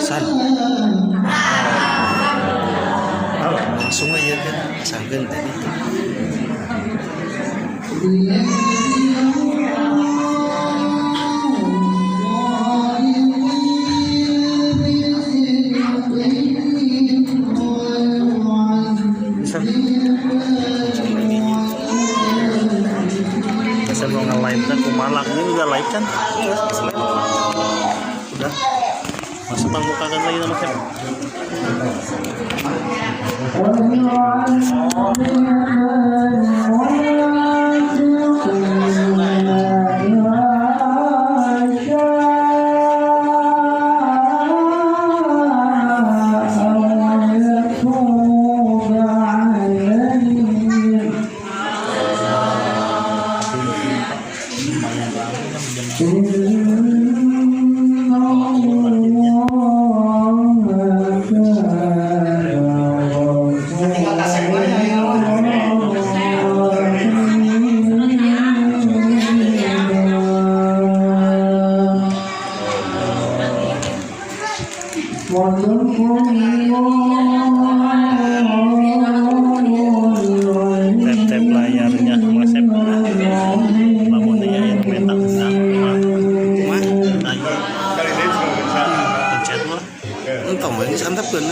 San. Oh, langsung aja kan. Sanggen tadi. Saya mau nge-live kan Kumalak ini udah live kan? Udah. Masa bang buka kan lagi nama siapa? Tap layarnya Mas Sep. Bangun ya yang petak pencet lah. Entah mana santap kan.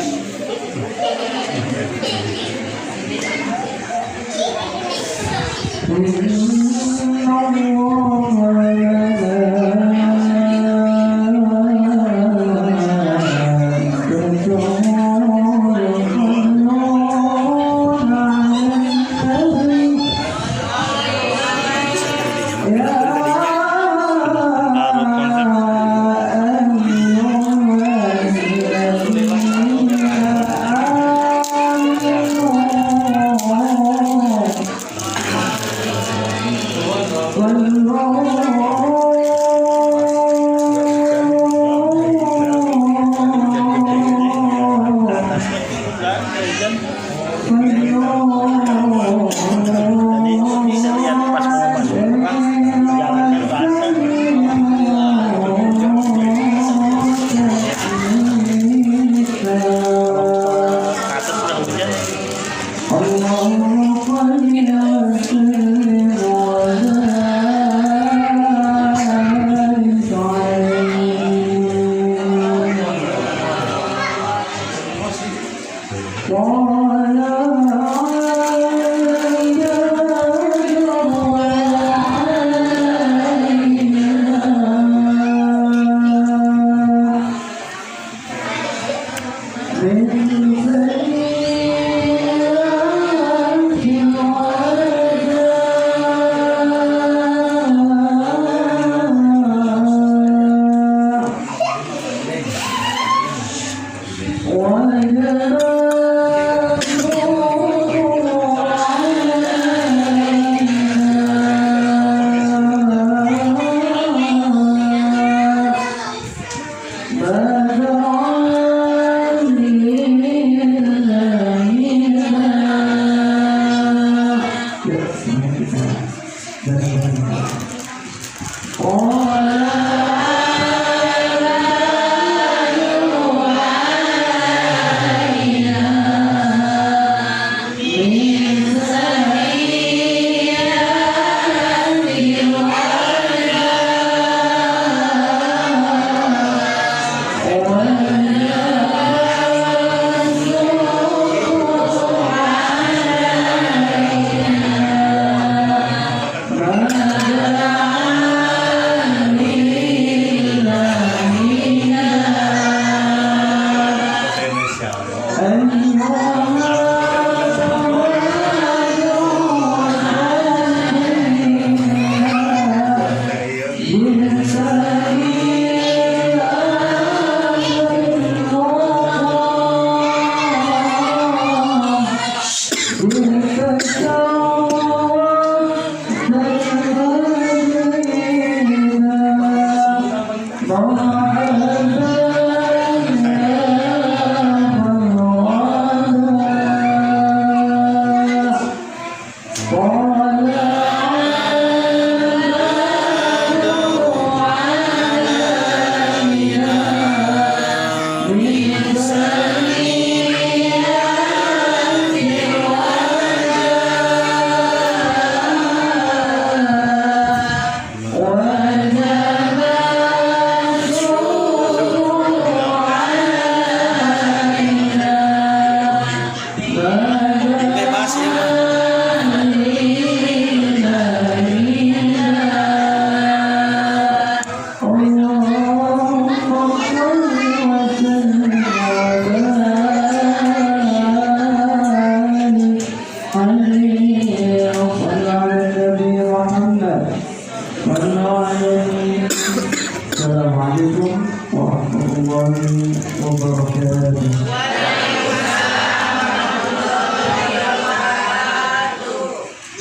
warahmatullahi wabarakatuh.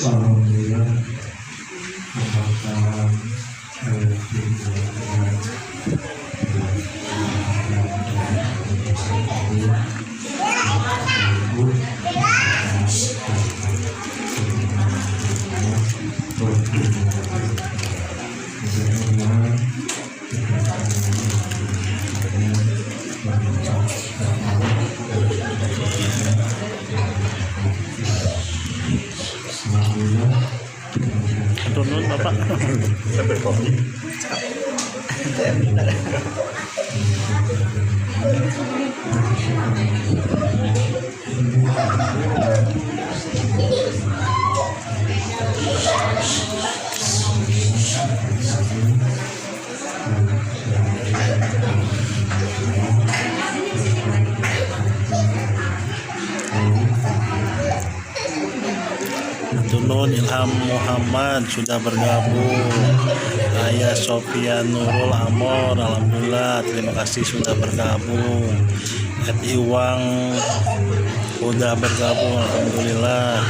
Alhamdulillah. Turun Bapak. Sampai kopi. Tunun Ilham Muhammad sudah bergabung. Ayah Sofia Nurul Amor, alhamdulillah, terima kasih sudah bergabung. Ed Iwang sudah bergabung, alhamdulillah.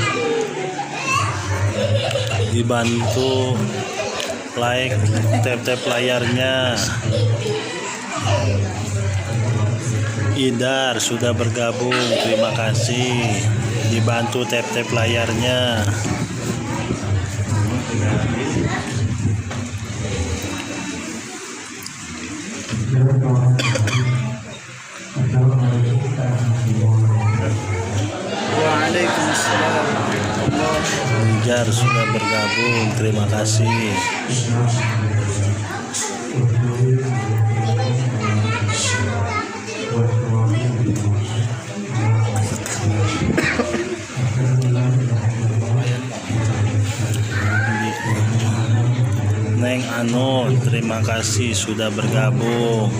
Dibantu like, tap layarnya. Idar sudah bergabung, terima kasih. Dibantu tap layarnya. Waalaikumsalam. Nijar sudah bergabung, terima kasih. Neng Anu, terima kasih sudah bergabung.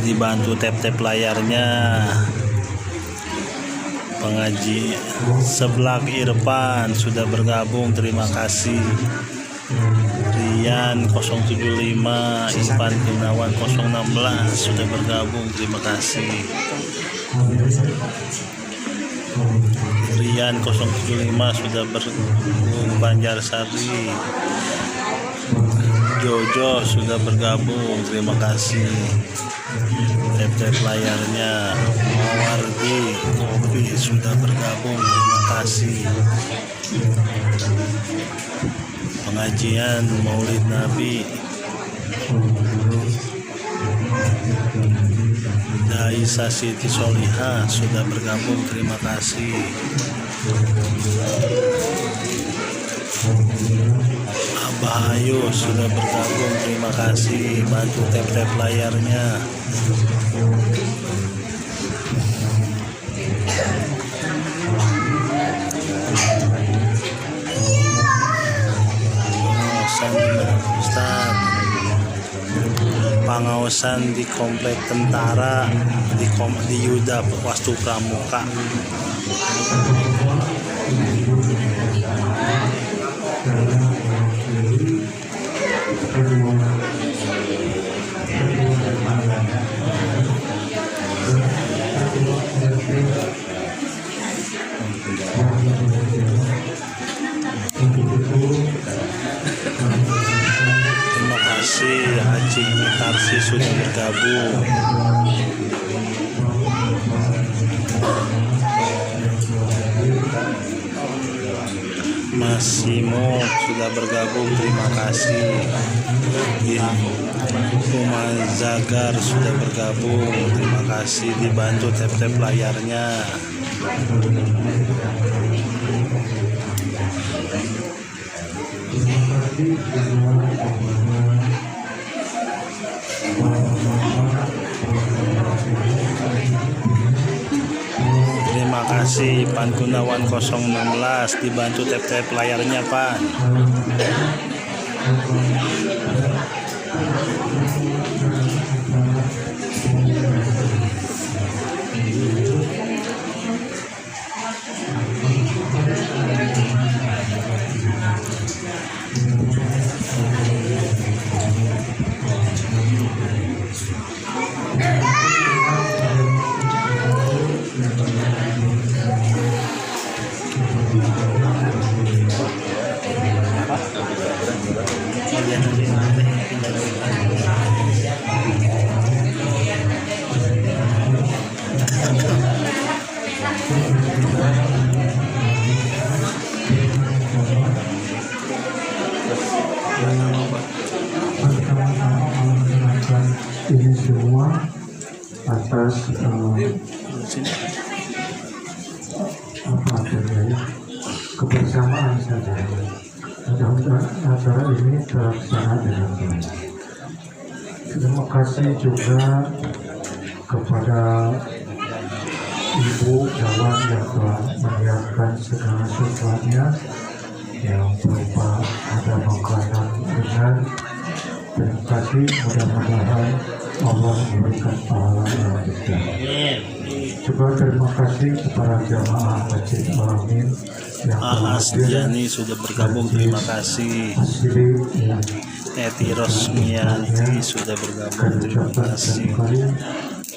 Dibantu tap layarnya. Pengaji Seblak Irfan sudah bergabung, terima kasih. Rian 075, Irfan Gunawan 016 sudah bergabung, terima kasih. Rian 075 sudah bergabung. Banjarsari Jojo sudah bergabung, terima kasih. Tap layarnya. Mawardi Kopi sudah bergabung, terima kasih. Pengajian Maulid Nabi Daisa Siti Solihah sudah bergabung, terima kasih. Abah Ayu sudah bergabung, terima kasih. Bantu tap layarnya. Pengawasan di komplek tentara di Yuda Wastu Pramuka. Terima kasih Haji Tarsi sudah bergabung. Mas Simo sudah bergabung, terima kasih. Umar Zagar sudah bergabung, terima kasih. Dibantu tap layarnya. Terima kasih Pan Gunawan 016, dibantu tap layarnya Pan. ini semua atas kebersamaan saja. Mudah-mudahan acara ini terlaksana dengan baik. Terima kasih juga kepada Ibu Dawan yang telah menyiapkan segala sesuatunya yang berupa ada makanan ringan. Terima kasih, mudah-mudahan Allah memberikan pahala yang besar. Juga terima kasih kepada jamaah Masjid Al-Amin yang telah Asliani sudah bergabung, terima kasih. Asli yang Eti Rosmianti sudah bergabung, terima kasih.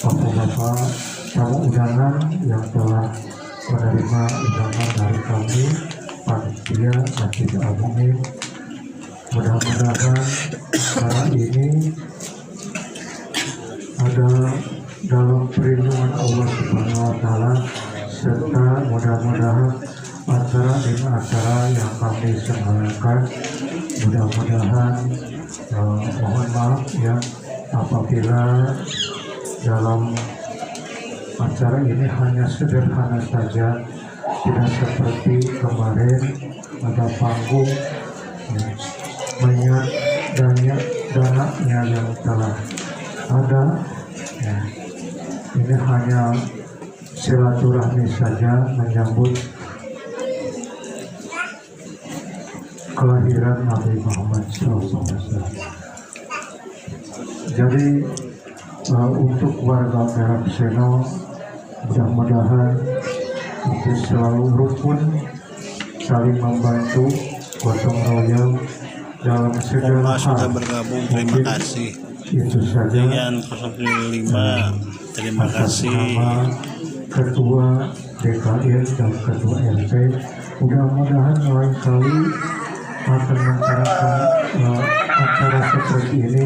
Bapak-bapak tamu undangan yang telah menerima undangan dari kami panitia Masjid Al-Amin. Mudah-mudahan acara ini ada dalam perlindungan Allah Subhanahu wa Ta'ala, serta mudah-mudahan acara ini acara yang kami selenggarakan, mudah-mudahan mohon maaf ya apabila dalam acara ini hanya sederhana saja, tidak seperti kemarin ada panggung banyak dananya yang telah ada ya. Ini hanya silaturahmi saja menyambut kelahiran Nabi Muhammad SAW. Jadi untuk warga Perak Seno, mudah-mudahan itu selalu rukun, saling membantu, gotong royong dalam segala sudah hal. bergabung, terima kasih. Itu saja. Dengan 005, terima kasih. Ketua DKM dan Ketua RT, mudah-mudahan lain kali akan mencarakan acara seperti ini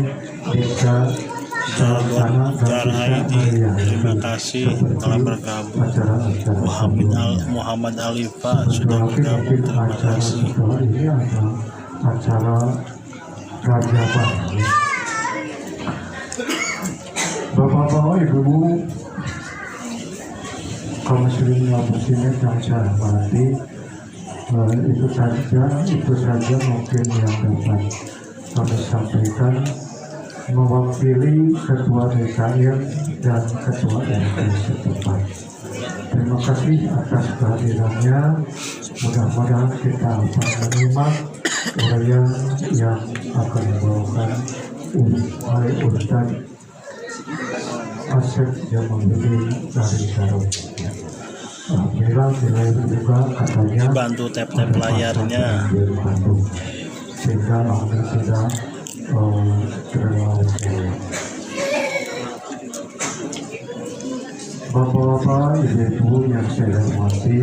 bisa terlaksana dan bisa meriah. Terima kasih telah bergabung. Muhammad Alifa sudah bergabung, terima kasih. Setelah ini ada acara Raja Bali. Bapak-bapak, ibu-ibu, kaum muslimin dan muslimat yang saya hormati, itu saja mungkin yang dapat kami sampaikan mewakili Ketua DKM dan Ketua RT setempat. Terima kasih atas kehadirannya. Mudah-mudahan kita akan menyimak uraian yang akan dibawakan oleh Ustaz Asep Jamaluddin dari Sarung. Alhamdulillah, juga katanya bantu tap-tap layarnya. Sehingga kami tidak terlalu Bapak-bapak, ibu-ibu yang saya hormati,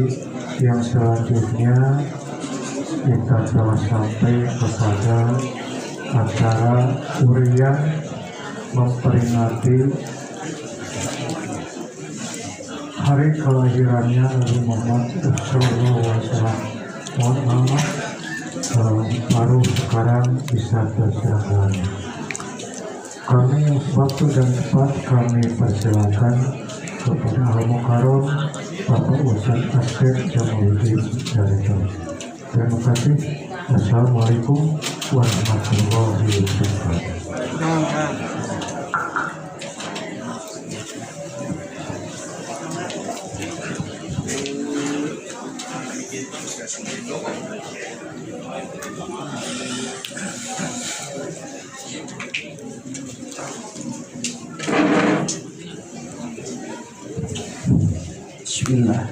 yang selanjutnya kita telah sampai kepada acara uraian memperingati hari kelahirannya Nabi Muhammad SAW. Mohon maaf baru sekarang bisa terselenggara. Kami waktu dan tempat kami persilakan kepada Al-Mukarram Bapak Ustaz Asep Jamaluddin dari Sarung. Terima kasih. Assalamualaikum warahmatullahi wabarakatuh. Bismillah.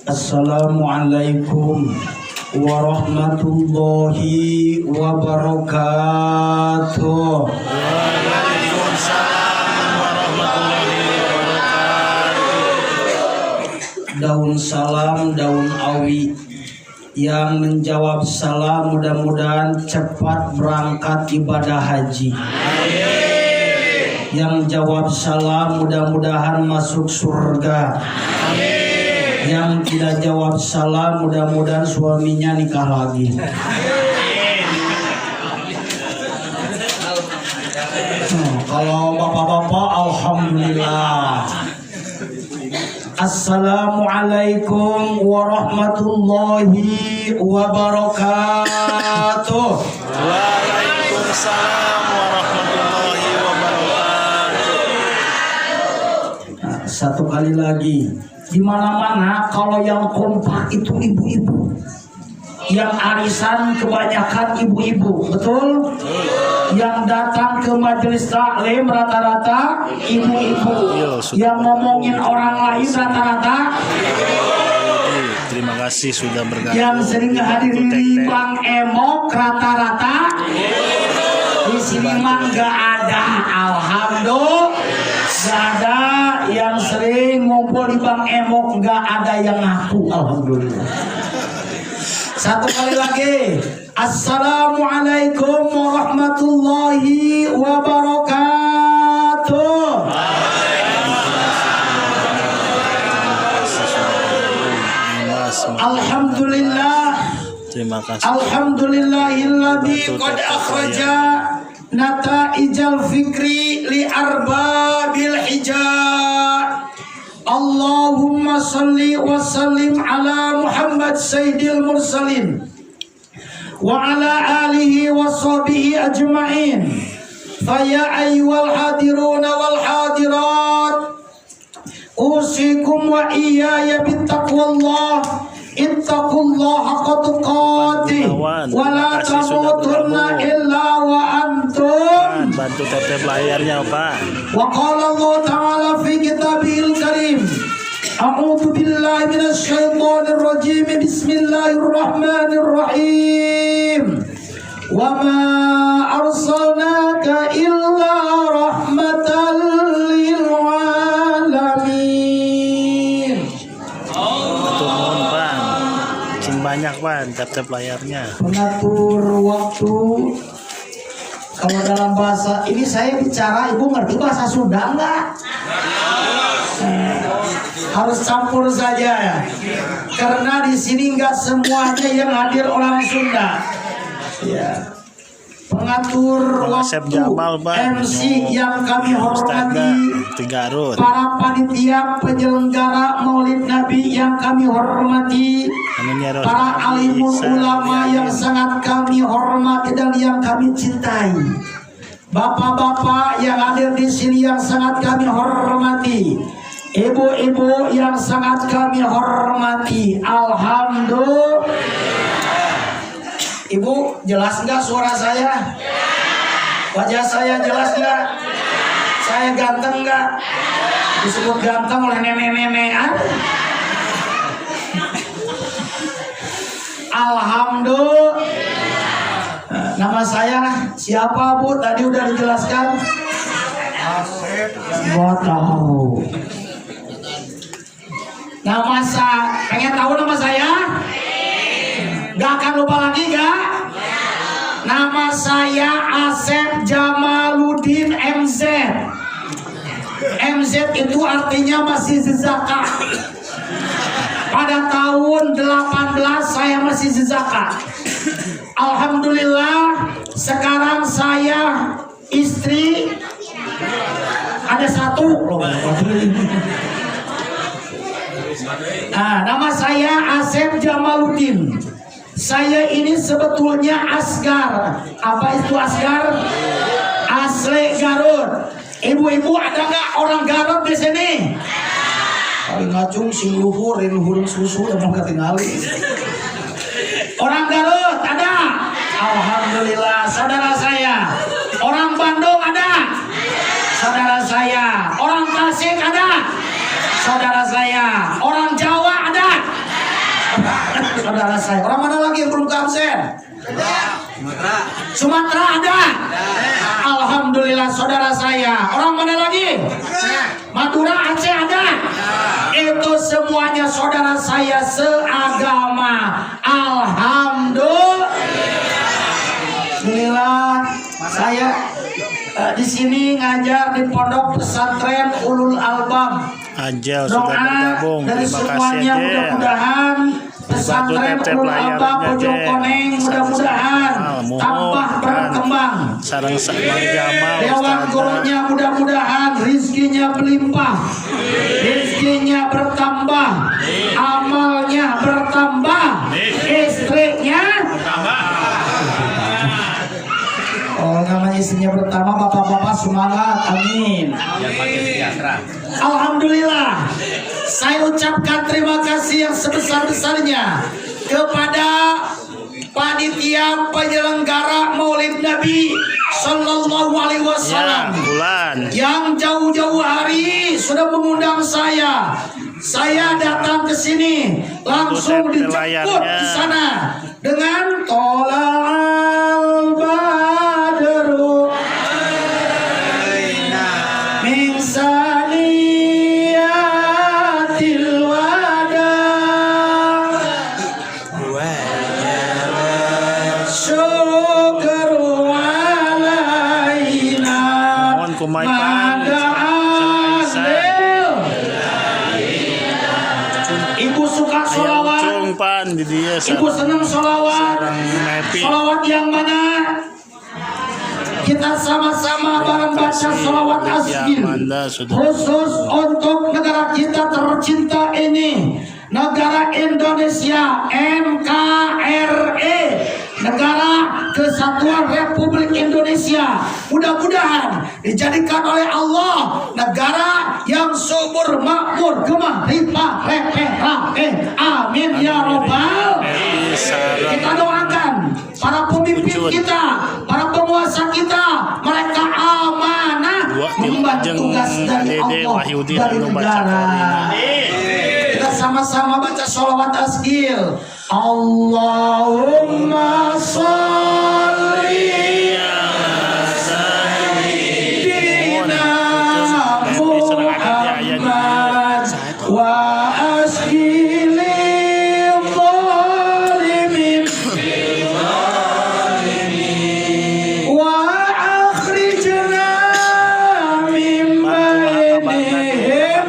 Assalamualaikum warahmatullahi wabarakatuh. Daun salam, daun awi yang menjawab salam mudah-mudahan cepat berangkat ibadah haji. Yang jawab salam mudah-mudahan masuk surga. Yang tidak jawab salam mudah-mudahan suaminya nikah lagi. Kalau bapak-bapak, alhamdulillah. Assalamualaikum warahmatullahi wabarakatuh. Waalaikumsalam warahmatullahi wabarakatuh. Nah, satu kali lagi, di mana-mana kalau yang kompak itu ibu-ibu, yang arisan kebanyakan ibu-ibu, betul? Yang datang ke majelis taklim rata-rata ibu-ibu, yang ngomongin orang lain rata-rata. Terima kasih sudah bergabung. Yang sering hadiri Bang Emok rata-rata di sini mah nggak ada, alhamdulillah nggak ada. Yang sering ngumpul di Bang Emok nggak ada yang ngaku, alhamdulillah. Satu kali lagi, assalamualaikum warahmatullahi wabarakatuh. Alhamdulillah. Terima kasih. Alhamdulillahilladzi qad akhraja nataijal fikri li arbabil hijab. Allahumma salli wa sallim ala Muhammad sayyidil mursalin wa ala alihi wa sahbihi ajma'in. Faya ayyuhal hadiruna wal hadirat, usikum wa iyaya bittaqwallah. Ittaqullaha haqqa tuqatih wa la tamutunna illa wa antum. Bantu tap layarnya, Pak. Wa qala Allah ta'ala fi kitabihil karim, a'udzu billahi minasy syaithanir rajim. Bismillahirrahmanirrahim. Wa ma arsalnaka illa rahmatan lil alamin. Banyak, Pak, tap layarnya. Mengatur waktu. Kalau dalam bahasa ini saya bicara, ibu ngerti bahasa Sunda enggak? Harus campur saja ya. Karena di sini enggak semuanya yang hadir orang Sunda. Ya. Pengatur waktu Jamal, MC yang kami hormati, para panitia penyelenggara Maulid Nabi yang kami hormati, para alimul ulama yang sangat kami hormati dan yang kami cintai, bapak-bapak yang hadir di sini yang sangat kami hormati, ibu-ibu yang sangat kami hormati. Alhamdulillah. Ibu, jelas nggak suara saya? Wajah saya jelas nggak? Saya ganteng nggak? Disebut ganteng oleh nenek-nenekan? Alhamdulillah. Nama saya siapa, Bu? Tadi udah dijelaskan. Gua tahu. Nama saya, pengen tahu nama saya? Gak akan lupa lagi gak? Nama saya Asep Jamaluddin MZ. MZ itu artinya masih zezaka. Pada tahun 18 saya masih zezaka. Alhamdulillah sekarang saya istri ada satu. Nama saya Asep Jamaluddin. Saya ini sebetulnya Asgar. Apa itu Asgar? Asli Garut. Ibu-ibu ada nggak orang Garut di sini? Paling ngacung sing luhur, luhur susu udah mau ketinggali. Orang Garut ada? Alhamdulillah, saudara saya. Orang Bandung ada? Saudara saya. Orang Tasik ada? Saudara saya. Orang Jawa ada? Saudara saya. Orang mana lagi yang belum ke absen? Sumatera ada? Alhamdulillah saudara saya. Orang mana lagi? Madura, Aceh ada? Itu semuanya saudara saya seagama. Alhamdulillah. Saya di sini ngajar di pondok pesantren Ulul Albab. Anjel sudah bergabung. Dari Terima semuanya kasih, mudah-mudahan pesantren Ulul Albab Bojong Koneng mudah-mudahan tambah berkembang. Sarang Jamal Dewan gurunya mudah-mudahan rizkinya berlimpah, rizkinya bertambah, amalnya bertambah, istrinya namanya istrinya bertambah. Bapak-bapak semangat, amin. Alhamdulillah, saya ucapkan terima kasih yang sebesar-besarnya kepada panitia penyelenggara Maulid Nabi Sallallahu Alaihi Wasallam yang jauh-jauh hari sudah mengundang saya. Saya datang ke sini langsung dijemput di sana dengan tolal badru min saniyatil wada syukru alaina Ibu suka sholawat, ibu senang sholawat. Sholawat yang mana? Kita sama-sama bareng baca sholawat asgil khusus untuk negara kita tercinta ini, negara Indonesia, NKRI, Negara Kesatuan Republik Indonesia. Mudah-mudahan dijadikan oleh Allah negara yang subur, makmur, gemah, ripah, repeh, rapeh. Amin ya robbal. Kita doakan para pemimpin kita, para penguasa kita, mereka amanah mengemban tugas dari Allah, dari negara. Kita sama-sama baca sholawat asgil. Allahumma sholli ala sayyidina Muhammad wa asgil zalimin wa akhrijna min bainihim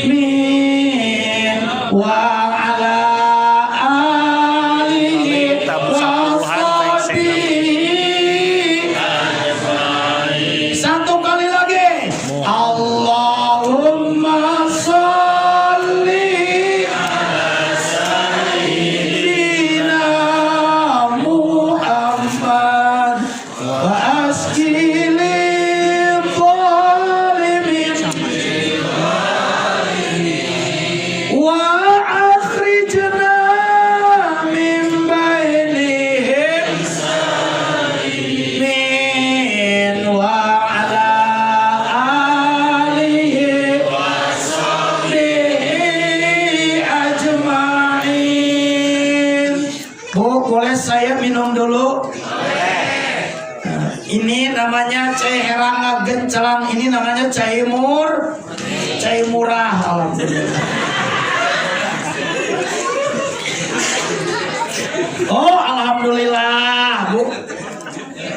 min wa saya minum dulu. Ini namanya cai herang gencelang. Ini namanya cai murah. Alhamdulillah. Oh, alhamdulillah, Bu.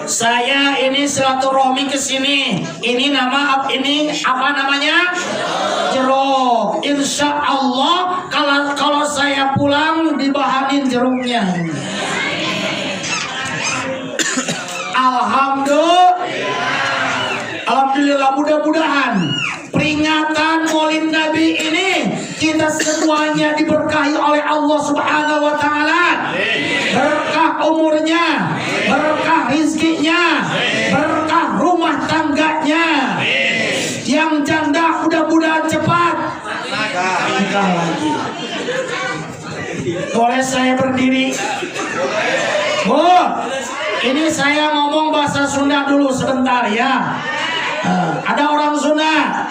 Saya ini silaturahmi ke sini. Ini apa namanya? Jeruk. Insya Allah kalau saya pulang dibahanin jeruknya. Alhamdulillah, mudah-mudahan peringatan Maulid Nabi ini kita semuanya diberkahi oleh Allah Subhanahu wa taala. Berkah umurnya, berkah rizkinya, berkah rumah tangganya. Yang janda mudah-mudahan cepat nikah lagi. Boleh saya berdiri? Bu, ini saya ngomong bahasa Sunda dulu sebentar ya. Ada orang Sunda.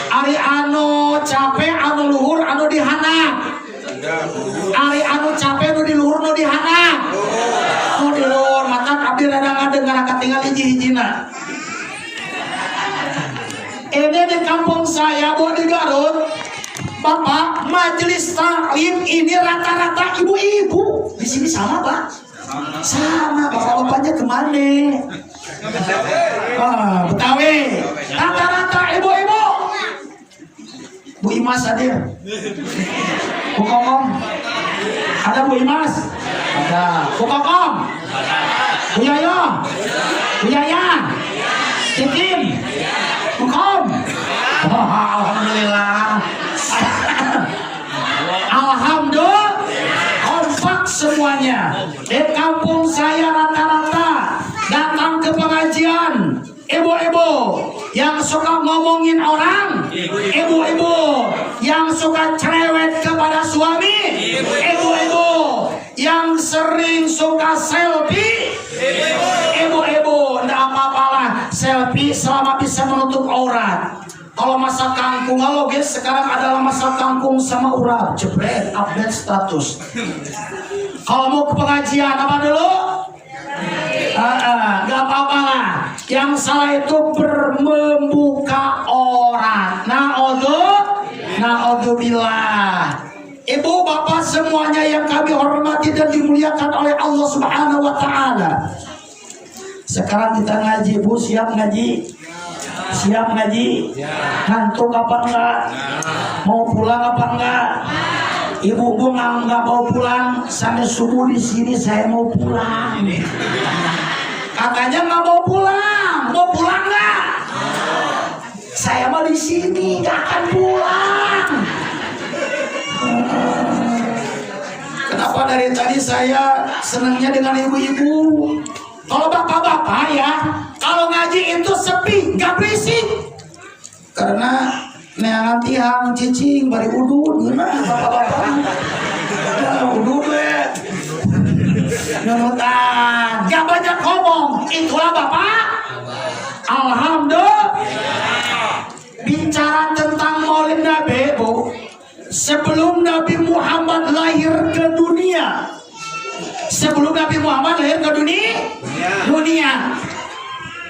Ari anu capek, anu luhur, anu dihanap. Ari anu capek, anu diluhur, anu dihanap. Anu diluhur, mata abdi rada ngadengar katinggal hiji-hijina. Ini di kampung saya, Bu, di Garut. Bapak, majelis taklim ini rata-rata ibu-ibu. Di sini sama, Pak? Sama, bapak-bapaknya kemana? Betawi. Rata-rata ibu-ibu. Bu Imas hadir. Bu Kokom? Ada Bu Imas? Ada. Bu Kokom? Bu Yoyo? Bu Yaya? Titim? Bu Kom? Oh, alhamdulillah. Alhamdulillah. Kompak semuanya. Di kampung saya rata-rata datang ke pengajian ibu-ibu yang suka ngomongin orang, ibu-ibu yang suka cerewet kepada suami, ibu-ibu yang sering suka selfie, ibu-ibu nggak apa-apalah selfie selama bisa menutup aurat. Kalau masa kangkung, halo guys, sekarang adalah masa kangkung sama urat, jebret, update status. Kalau mau ke pengajian apa dulu? Gak apa-apa lah. Yang salah itu membuka aurat. Na'udzubillah. Ibu bapak semuanya yang kami hormati dan dimuliakan oleh Allah Subhanahu wa Ta'ala. Sekarang kita ngaji, Bu, siap ngaji? Siap ngaji? Ngantuk apa enggak? Mau pulang apa enggak? Ibu-ibu nggak mau pulang sampai subuh di sini, saya mau pulang. Katanya nggak mau pulang nggak? Saya mau di sini nggak akan pulang. Kenapa dari tadi saya senangnya dengan ibu-ibu? Kalau bapak-bapak ya, kalau ngaji itu sepi, nggak berisik. Karena neangan tihang cicing bari udud gimana bapak-bapak? Udud deh. Nunutan, gak banyak ngomong. Itulah bapak. Alhamdulillah. Bicara tentang Maulid Nabi, Bu. Sebelum Nabi Muhammad lahir ke dunia,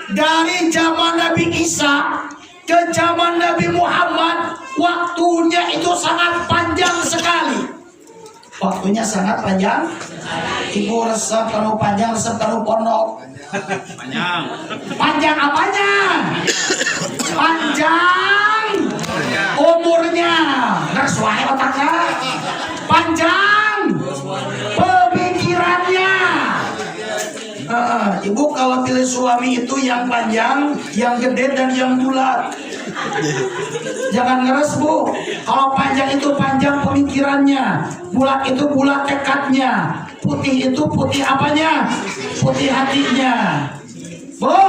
dari zaman Nabi Isa ke zaman Nabi Muhammad, waktunya itu sangat panjang sekali. Waktunya sangat panjang. Ibu resep kalau panjang, resep kalau pondok. Panjang apanya? Panjang umurnya, ngersuai otaknya. Panjang pemikirannya. Ibu kalau pilih suami itu yang panjang, yang gede dan yang bulat. Jangan ngeres, Bu. Kalau panjang itu panjang pemikirannya, bulat itu bulat tekadnya, putih itu putih apanya? Putih hatinya. Bu,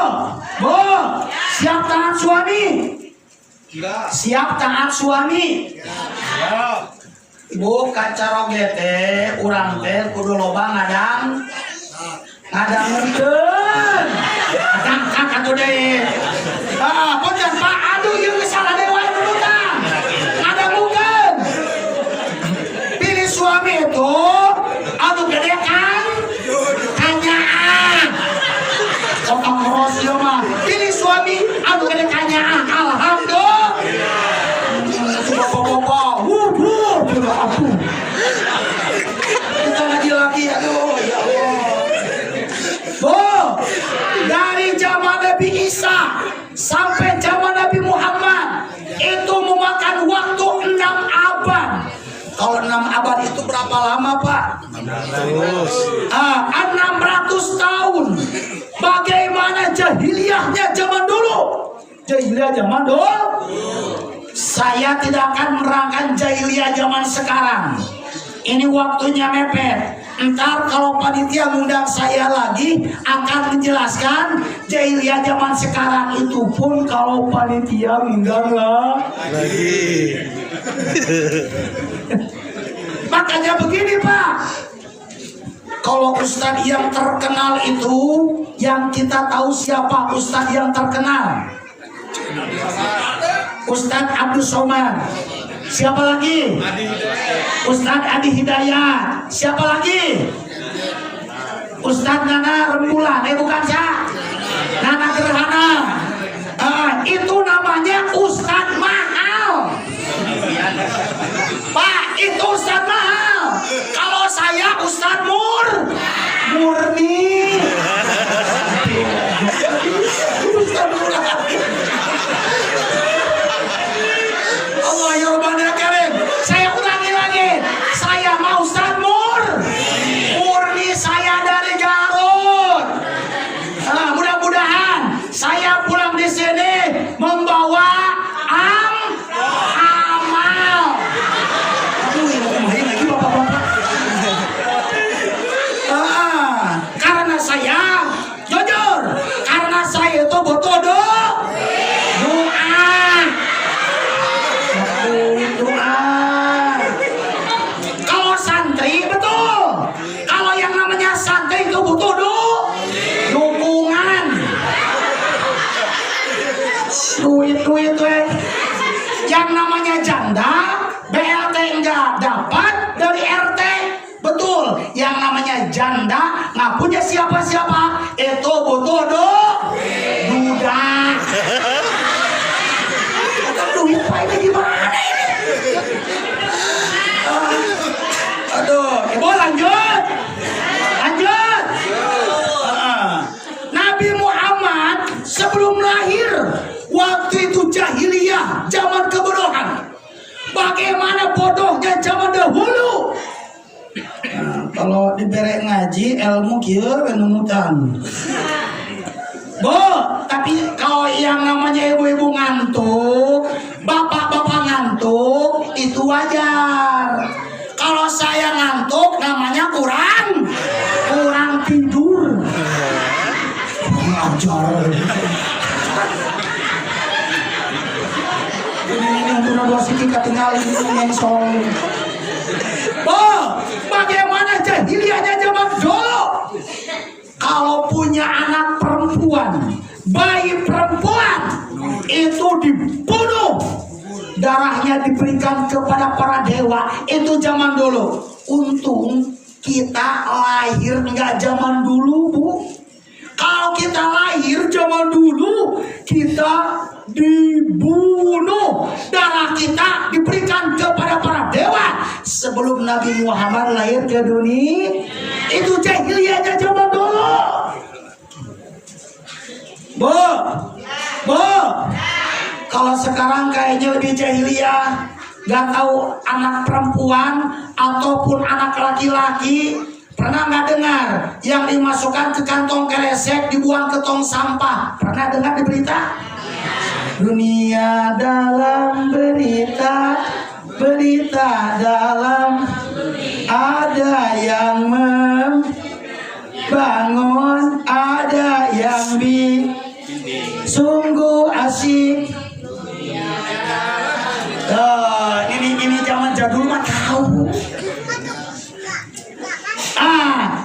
siap taat suami? Siap taat suami? Ibu kacaroge teh, urang teh kudu loba ngadang mungkin angkat atuh deui. Punten Pak, aduh ieu geus salah deui wae nunutan. Ngadang mungkin. Pilih suami itu anu gede kan kanyaan. Sok ngros ieu mah. Pilih suami anu gede kanyaan. Alhamdulillah. Bapak-bapak, tidak aku. Kita ngaji lagi, aduh ya Allah. Bu, dari zaman Nabi Isa sampai zaman Nabi Muhammad itu memakan waktu 6 abad. Kalau 6 abad itu berapa lama, Pak? 600 tahun. Bagaimana jahiliyahnya zaman dulu? Jahiliyah zaman dulu. Saya tidak akan menerangkan jahiliyah zaman sekarang. Ini waktunya mepet. Ntar kalau panitia ngundang saya lagi akan menjelaskan jahiliyah zaman sekarang itu pun kalau panitia ngundang lagi. Makanya begini, Pak. Kalau ustadz yang terkenal itu, yang kita tahu siapa ustadz yang terkenal? Ustadz Abdul Somad. Siapa lagi? Ustadz Adi Hidayat. Siapa lagi? Ustadz Nana Rembulan. Bukan saya. Nana Gerhana. Itu namanya Ustadz mahal. Pak, itu Ustadz mahal. Kalau saya Ustadz murni. Ustadz murni. Allah ya Rabbana Karim. Saya ulangi lagi. duit weh. Yang namanya janda BLT enggak dapat dari RT. Betul, yang namanya janda nggak punya siapa-siapa, itu butuh duda. Duit Pak, ini gimana ini? Aduh, ibu lanjut. Nabi Muhammad sebelum lahir, waktu itu jahiliyah, zaman kebodohan. Bagaimana bodohnya zaman dahulu? Kalau diberi ngaji ilmu kieu numutan. Tapi kalau yang namanya ibu-ibu ngantuk, bapak-bapak ngantuk, itu wajar. Kalau saya ngantuk namanya kurang tidur. Ngajar. Ini udah dua siki ketinggalan yang soal. Bagaimana jahiliyahnya zaman dulu? Kalau punya anak perempuan, bayi perempuan, itu dibunuh, darahnya diberikan kepada para dewa. Itu zaman dulu. Untung kita lahir nggak zaman dulu, Bu. Kalau kita lahir zaman dulu, kita dibunuh, darah kita diberikan kepada para dewa. Sebelum Nabi Muhammad lahir ke dunia, itu jahiliyahnya zaman dulu. Bu, kalau sekarang kayaknya lebih jahiliyah, gak tahu anak perempuan ataupun anak laki-laki. Pernah nggak dengar yang dimasukkan ke kantong kresek dibuang ke tong sampah? Pernah dengar di berita? Dunia dalam berita dalam, ada yang membangun, ada yang sungguh asik. Ini zaman jadul mah tahu.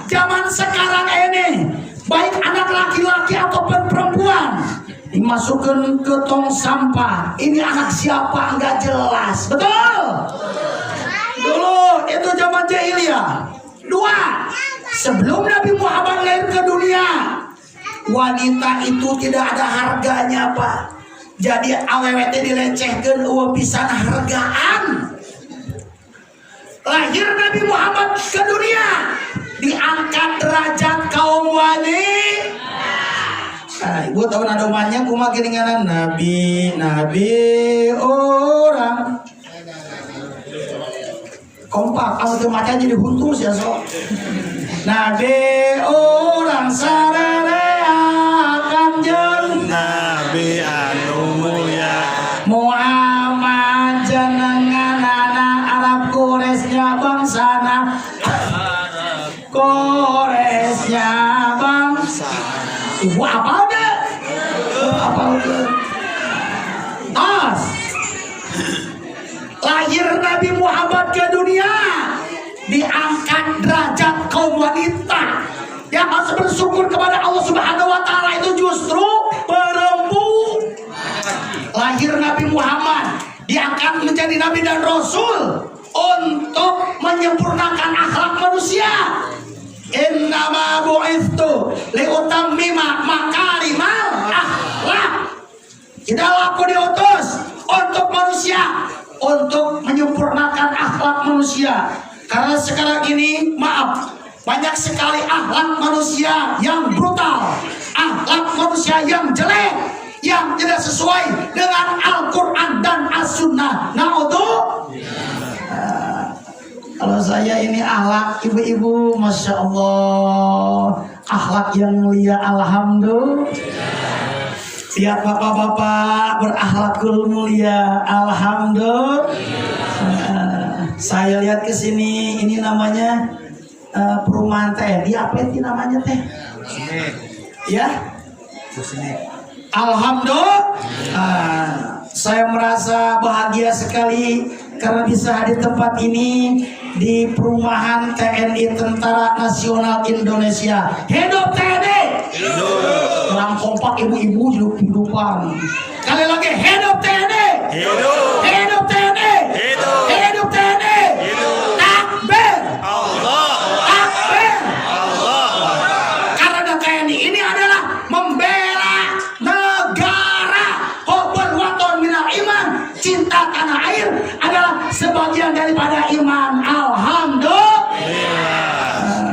Zaman sekarang ini, baik anak laki-laki ataupun perempuan, dimasukkan ke tong sampah. Ini anak siapa nggak jelas, betul? Dulu itu zaman jahiliyah. Dua, sebelum Nabi Muhammad lahir ke dunia, wanita itu tidak ada harganya, Pak. Jadi awet dilecehkan, pisan hargaan. Lahir Nabi Muhammad ke dunia, diangkat derajat kaum wanita. Ibu tahu nadomannya kuma kiringanan nabi orang kompak. Kalau temanya jadi huntus ya so. Nabi orang sararea kanjeng Nabi anu mulia Muhammad jenengan anak Arab Quraisy bangsana Quraisy bangsa. Ibu apa udah? Apa udah? Lahir Nabi Muhammad ke dunia, diangkat derajat kaum wanita. Yang harus bersyukur kepada Allah Subhanahu wa Ta'ala itu justru perempuan. Lahir Nabi Muhammad, diangkat menjadi nabi dan rasul untuk menyempurnakan akhlak manusia. Innama bu'ithu liutammima makarimal akhlak. Tidaklah aku diutus untuk manusia, untuk menyempurnakan akhlak manusia. Karena sekarang ini, maaf, banyak sekali akhlak manusia yang brutal, akhlak manusia yang jelek, yang tidak sesuai dengan Al-Quran dan As-Sunnah. Kalau saya ini akhlak ibu-ibu, Masya Allah, akhlak yang mulia, Alhamdulillah. Lihat bapak-bapak berakhlakul mulia, Alhamdulillah. Saya lihat ke sini, ini namanya perumahan teh. Dia apa itu namanya teh? Ya? Alhamdulillah. Saya merasa bahagia sekali karena bisa hadir tempat ini di perumahan TNI Tentara Nasional Indonesia. Hidup TNI. Hidup. Orang kompak ibu-ibu hidup-hidupan. Kali lagi hidup TNI. Hidup TNI. Hidup TNI. Takbir. Takbir. Karena TNI ini adalah membela negara. Hubbun waton minal iman. Cinta tanah air adalah sebagian daripada iman.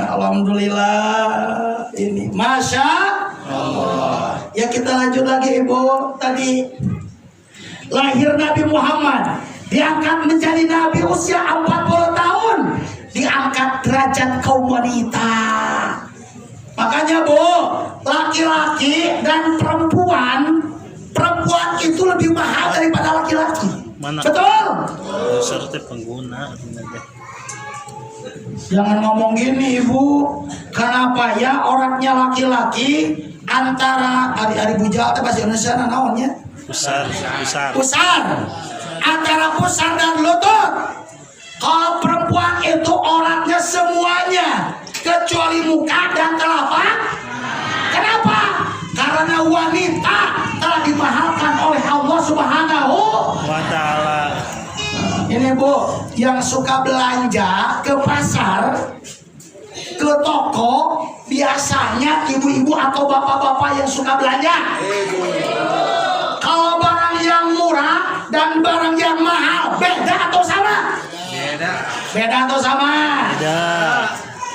Alhamdulillah. Ini Masya Allah. Ya kita lanjut lagi Ibu. Tadi lahir Nabi Muhammad, diangkat menjadi Nabi usia 40 tahun, diangkat derajat kaum wanita. Makanya Bu, laki-laki dan perempuan itu lebih mahal daripada laki-laki. Mana? Betul? Serta pengguna. Jangan ngomong gini Ibu. Kenapa ya orangnya laki-laki antara hari-hari bujal bahasa Indonesia naonnya? Pusar. Antara pusar dan lutut. Kalau perempuan itu orangnya semuanya kecuali muka dan telapak. Kenapa? Karena wanita telah dimahalkan oleh Allah Subhanahu wa Ta'ala. Ini Bu, yang suka belanja ke pasar, ke toko, biasanya ibu-ibu atau bapak-bapak yang suka belanja. Kalau barang yang murah dan barang yang mahal, beda atau sama? Beda atau sama? Beda.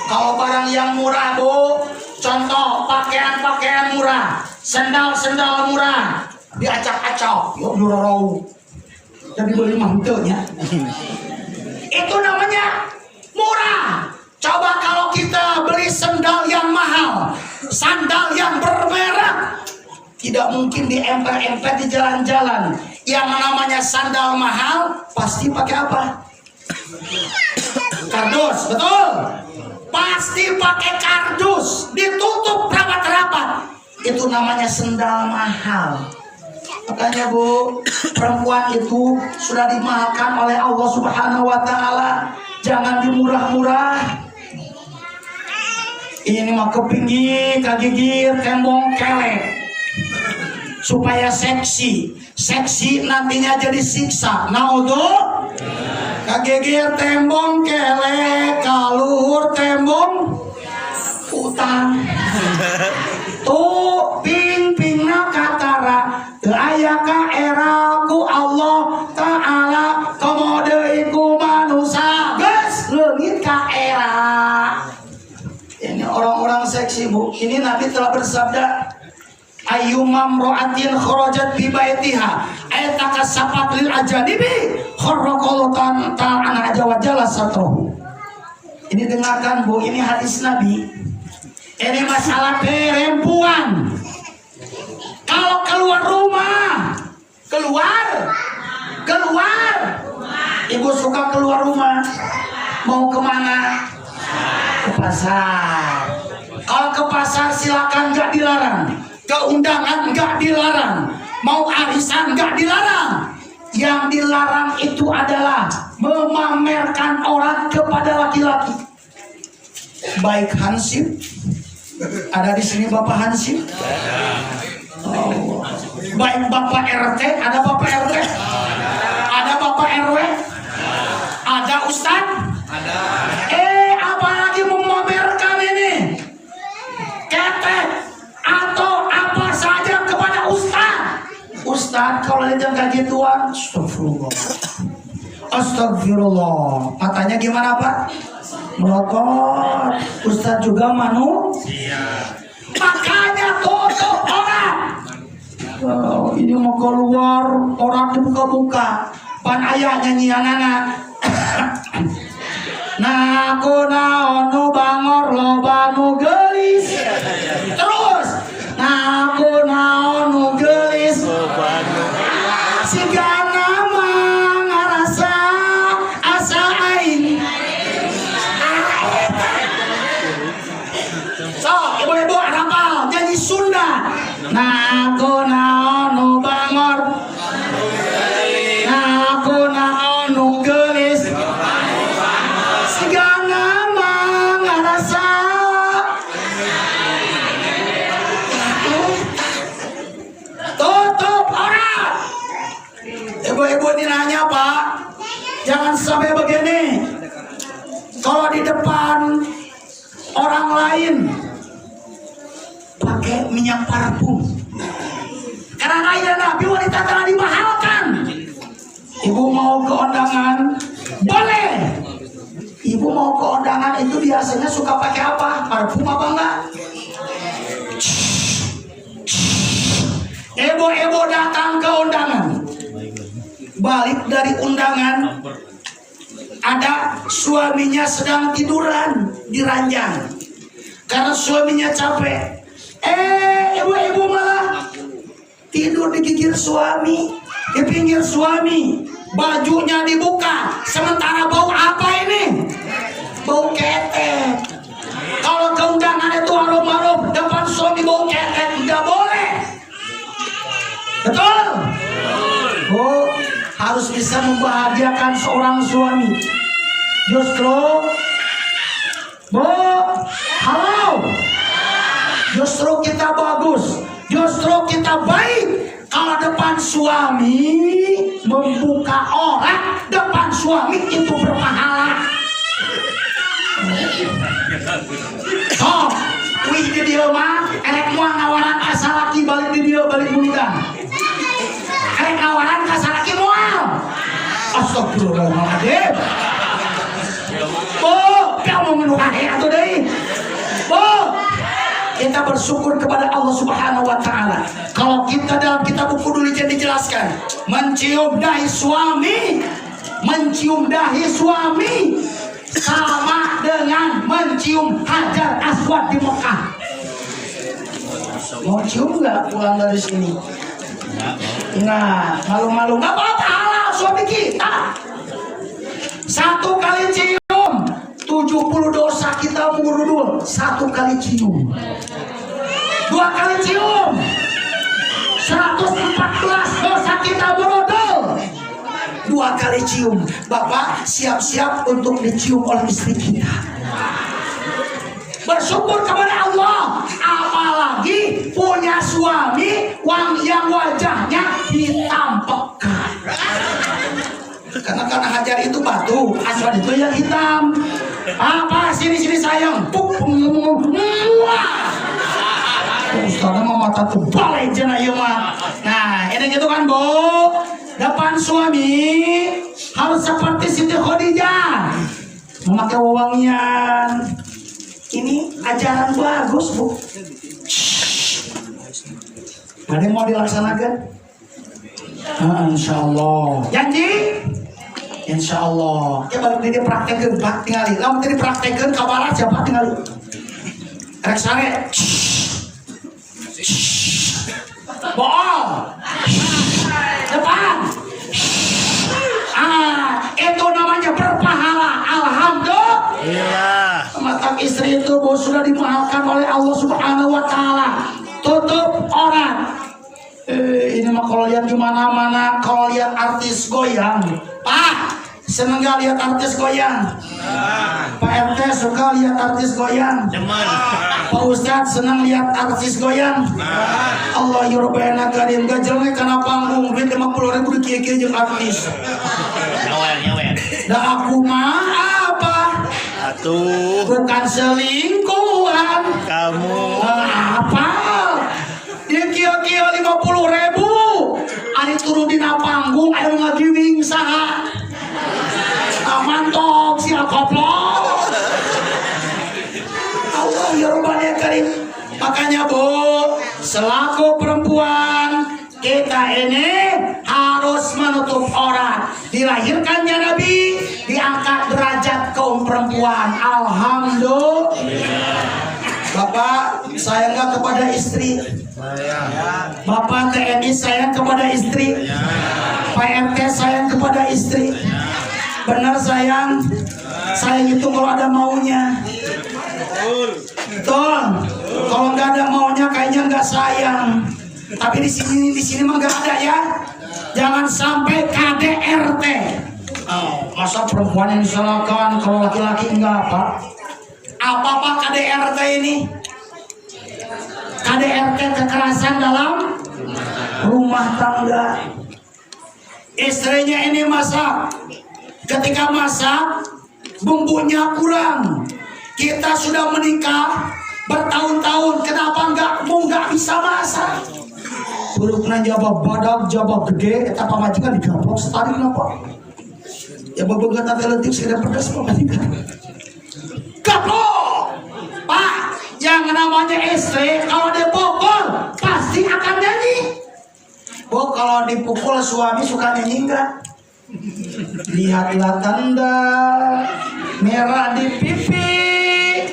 Kalau barang yang murah Bu, contoh pakaian-pakaian murah, sendal-sendal murah, diacak-acak, yuk durorau. Jadi beli mantelnya. Itu namanya murah. Coba kalau kita beli sendal yang mahal, sandal yang bermerek, tidak mungkin diemper-emper di jalan-jalan. Yang namanya sandal mahal pasti pakai apa? Kardus, betul? Pasti pakai kardus, ditutup rapat-rapat. Itu namanya sendal mahal. Makanya Bu, perempuan itu sudah dimahalkan oleh Allah Subhanahu wa Ta'ala. Jangan dimurah-murah. Ini mah kepinggi, kagigir, tembong, kelek. Supaya seksi. Seksi nantinya jadi siksa. Naudhu. Kagigir, tembong, kelek, kaluhur, tembong, utang. Tuh ping-pingna katara aya ka era ku Allah Ta'ala komode iku manusia geus leungit ka era. Ini orang-orang seksi Bu. Ini Nabi telah bersabda, ayyumam ro'atin kharajat bi baitiha ayataka sapat lil ajanibi kharraqalatan ta'ana aja wa jalla satrahu. Ini dengarkan Bu, ini hadis Nabi. Ini masalah perempuan. Kalau keluar rumah, keluar. Ibu suka keluar rumah. Mau kemana? Ke pasar. Kalau ke pasar silakan, nggak dilarang. Ke undangan nggak dilarang. Mau arisan nggak dilarang. Yang dilarang itu adalah memamerkan orang kepada laki-laki. Baik hansip. Ada di sini Bapak Hansip? Oh. Baik Bapak RT, ada Bapak RT? Ada Bapak RW? Ada Ustadz? Ada. Apalagi memamerkan ini? Ketek atau apa saja kepada Ustadz? Ustadz kalau dia kayak gituan, astagfirullah. Katanya gimana Pak? Merokok. Ustadz juga manusia. Makanya tutup orang. Oh, ini mau keluar orang dibuka-buka. Pan ayah nyanyian anak. Nah aku naonu bangor loba nu gelis. Terus. Nah aku naonu gelis. Siga nama ngarasa asa aing. So, ibu-ibu hafal nyanyi Sunda. Naku naonu bangor, naku naonu gelis, siga nama ngarasa Jangan sampai begini. Kalau di depan orang lain pakai minyak parfum. Karena raya Nabi wanita telah dimahalkan. Ibu mau ke undangan? Boleh. Ibu mau ke undangan itu biasanya suka pakai apa? Parfum apa enggak? Ibu datang ke undangan. Balik dari undangan, ada suaminya sedang tiduran di ranjang karena suaminya capek. Ibu malah tidur di gigir suami, di pinggir suami, bajunya dibuka. Sementara bau apa ini? Bau ketek. Kalau ke undangan itu harum-harum, depan suami bau ketek nggak boleh. Betul? Oh, harus bisa membahagiakan seorang suami. Justru, Bu, halo. Justru kita bagus, justru kita baik kalau depan suami membuka orang, depan suami itu berpahala. Oh, wih di dia mah, erek muang ngawaran asal laki balik di dia balik buludan. Erek ngawaran asal laki mual. Astagfirullahaladzim. Bu, kamu menukan atau deh. Bu, kita bersyukur kepada Allah Subhanahu wa Ta'ala. Kalau kita dalam kitab buku dulu dijelaskan, mencium dahi suami sama dengan mencium Hajar Aswad di Mekah. Mau cium nggak pulang dari sini? Nah, malu-malu nggak apa-apa, halal suami kita. Satu kali cium 70 dosa kita mengurudul. Satu kali cium. Dua kali cium 114 dosa kita berudul. Dua kali cium. Bapak siap-siap untuk dicium oleh istri kita. Bersyukur kepada Allah. Apalagi punya suami yang wajahnya ditampakkan. Karena Hajar itu batu, Aswad itu yang hitam. Apa sini sayang? Ustaznya mau mata tebal aja nah ya mah. Nah ini gitu kan Bu. Depan suami harus seperti Siti Khadijah, memakai wewangian. Ini ajaran bagus Bu. Ada yang mau dilaksanakan? Insya Allah. Janji? Insya Allah. Ya baru dia praktekkan Pak tinggali. Lalu tadi praktekkan kabaran siapa tinggali? Rek sare. Bool. Depan. Itu namanya berpahala. Alhamdulillah. Mata istri itu Bu sudah dimahalkan oleh Allah Subhanahu wa Ta'ala. Tutup orang. Ini mah kalau lihat gimana-mana, kalau lihat artis goyang, Pak seneng gak lihat artis goyang? Pak RT suka lihat artis goyang? Pak Ustadz seneng lihat artis goyang? Allah yurbaina karim gak jelek karena panggung duit 50.000 di kia-kia jeung artis. Dah aku mah apa? Atuh, Bukan selingkuhan. kamu Apa? Dia kio-kio 50.000. Ari turun dina panggung, ada ngagiwing saha. Mantap si koplok. Allah ya Rabbana Karim. Makanya Bu, selaku perempuan kita ini harus menutup aurat. Dilahirkannya Nabi, diangkat derajat kaum perempuan. Alhamdulillah. Bapak sayang gak kepada istri? Bapak TNI sayang kepada istri? Pak RT sayang kepada istri? Benar sayang? Sayang itu kalau ada maunya. Betul. Kalau nggak ada maunya kayaknya nggak sayang. Tapi di sini mah nggak ada ya. Jangan sampai KDRT. Masa perempuan yang disalahkan, kalau laki-laki enggak Pak? Apa Pak KDRT ini? KDRT kekerasan dalam rumah tangga. Istrinya ini masak, Ketika masak, bumbunya kurang. Kita sudah menikah bertahun-tahun, kenapa nggak bisa masak? Burukna jawab badak, jawab gede, eta pamajikan digaplok setari kenapa? Ya bebegat nanti letik sekedar pedas pamajikan. Gaplok! Pak, yang namanya istri kalau dia pukul pasti akan nyanyi. Bu, kalau dipukul suami suka nyanyi enggak? Lihatlah tanda merah di pipi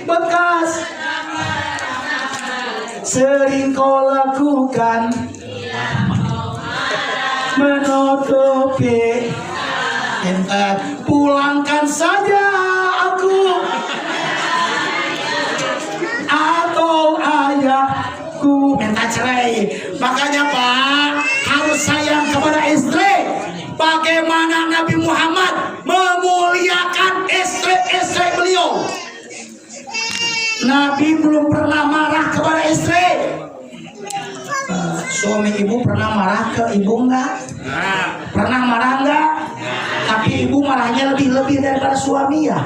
bekas sering kau lakukan menutupi. Ente pulangkan saja aku atau ayahku minta cerai. Makanya Pak harus sayang kepada istri. Bagaimana Nabi Muhammad memuliakan istri-istri beliau. Nabi belum pernah marah kepada istri. Suami ibu pernah marah ke ibu enggak? Pernah marah enggak? Tapi ibu marahnya lebih daripada suami ya.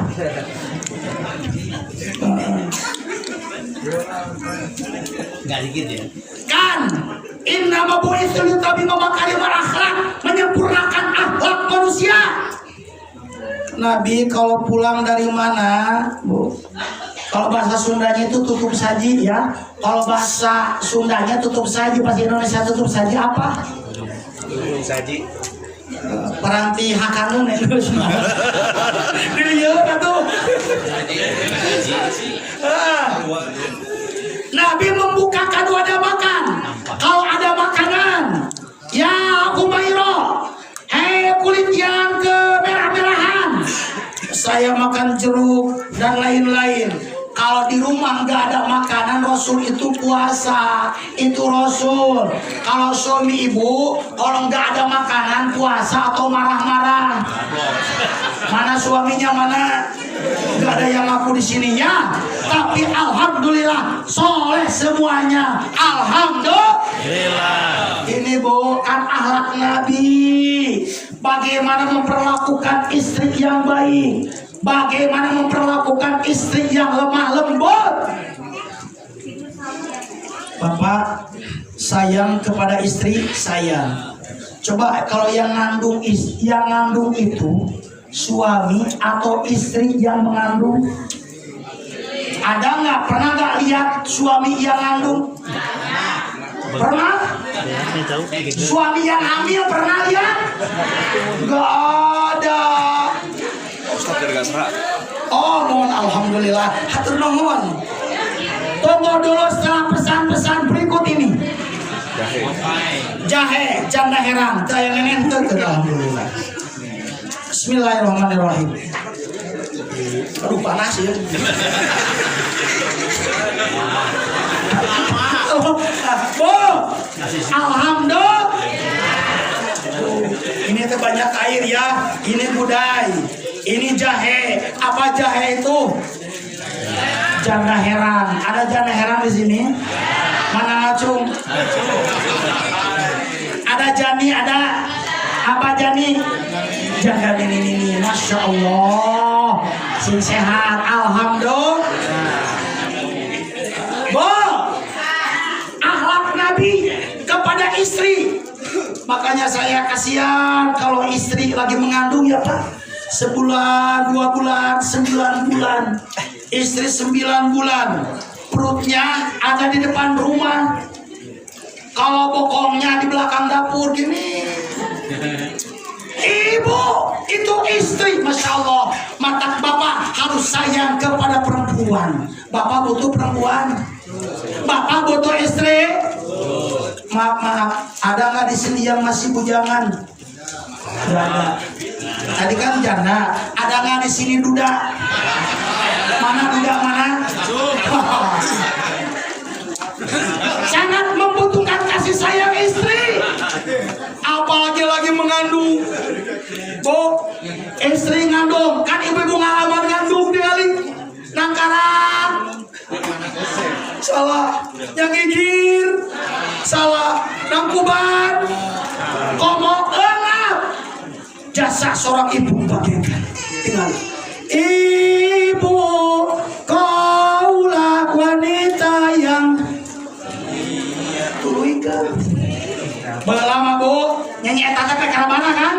Enggak dikit ya. Kan inna mabu'itsu liutammima makarimul akhlak, menyempurnakan akhlak manusia. Nabi kalau pulang dari mana, Bu? Kalau bahasa Sundanya itu tutup saji ya. Kalau bahasa Sundanya tutup saji, bahasa Indonesia tutup saji apa? Tutup saji. Peranti hakanun itu. Dilihat atuh. Nabi membukakan wadah makan. Kalau ada makanan, ya Humairah, hei kulit yang kemerah-merahan, saya makan jeruk dan lain-lain. Kalau di rumah nggak ada makanan, Rasul itu puasa, itu Rasul. Kalau suami ibu, kalau nggak ada makanan puasa atau marah-marah. Mana suaminya mana? Nggak ada yang ngaku di sininya. Tapi alhamdulillah, soleh semuanya. Alhamdulillah. Ini bukan akhlak Nabi. Bagaimana memperlakukan istri yang baik. Bagaimana memperlakukan istri yang lemah lembut. Bapak sayang kepada istri, sayang. Coba kalau yang ngandung itu suami atau istri yang mengandung. Ada nggak? Pernah nggak lihat suami yang ngandung? Pernah? Suami yang hamil pernah lihat? Nggak ada. Oh, mohon alhamdulillah. Hatur nuhun. Tunggu dulu setelah pesan-pesan berikut ini. Jahe, janda herang, tayangan ente alhamdulillah. Bismillahirrahmanirrahim. Aduh panas ya. Alhamdulillah. Ini tuh banyak air ya. Ini budai. Ini jahe. Apa jahe itu? Janda herang. Ada janda herang di sini? Mana acung? Ada jani, ada apa jani? Janda ini. Masya Allah. Sing sehat. Alhamdulillah. Bo, akhlak Nabi kepada istri. Makanya saya kasihan kalau istri lagi mengandung ya Pak. Sebulan, 2 bulan, 9 bulan. Istri 9 bulan. Perutnya ada di depan rumah. Kalau bokongnya di belakang dapur gini. Ibu, itu istri. Masya Allah. Mata bapak harus sayang kepada perempuan. Bapak butuh perempuan. Bapak butuh istri. Maaf. Ada nggak di sini yang masih bujangan? Tidak ada. Tadi kan janda. Ada nggak di sini duda? Mana duda mana? Sangat membutuhkan kasih sayang istri. Apalagi lagi mengandung. Bu, istri ngandung. Kan ibu-ibu ngalaman ngandung dali. Nangkaran. Salah. Yang gigir. Salah. Nangkuban. Komok elap. jasa seorang ibu bagaikan tinggal ibu kaulah wanita yang tuluy ke belama bu nyanyi eta teh karabana kan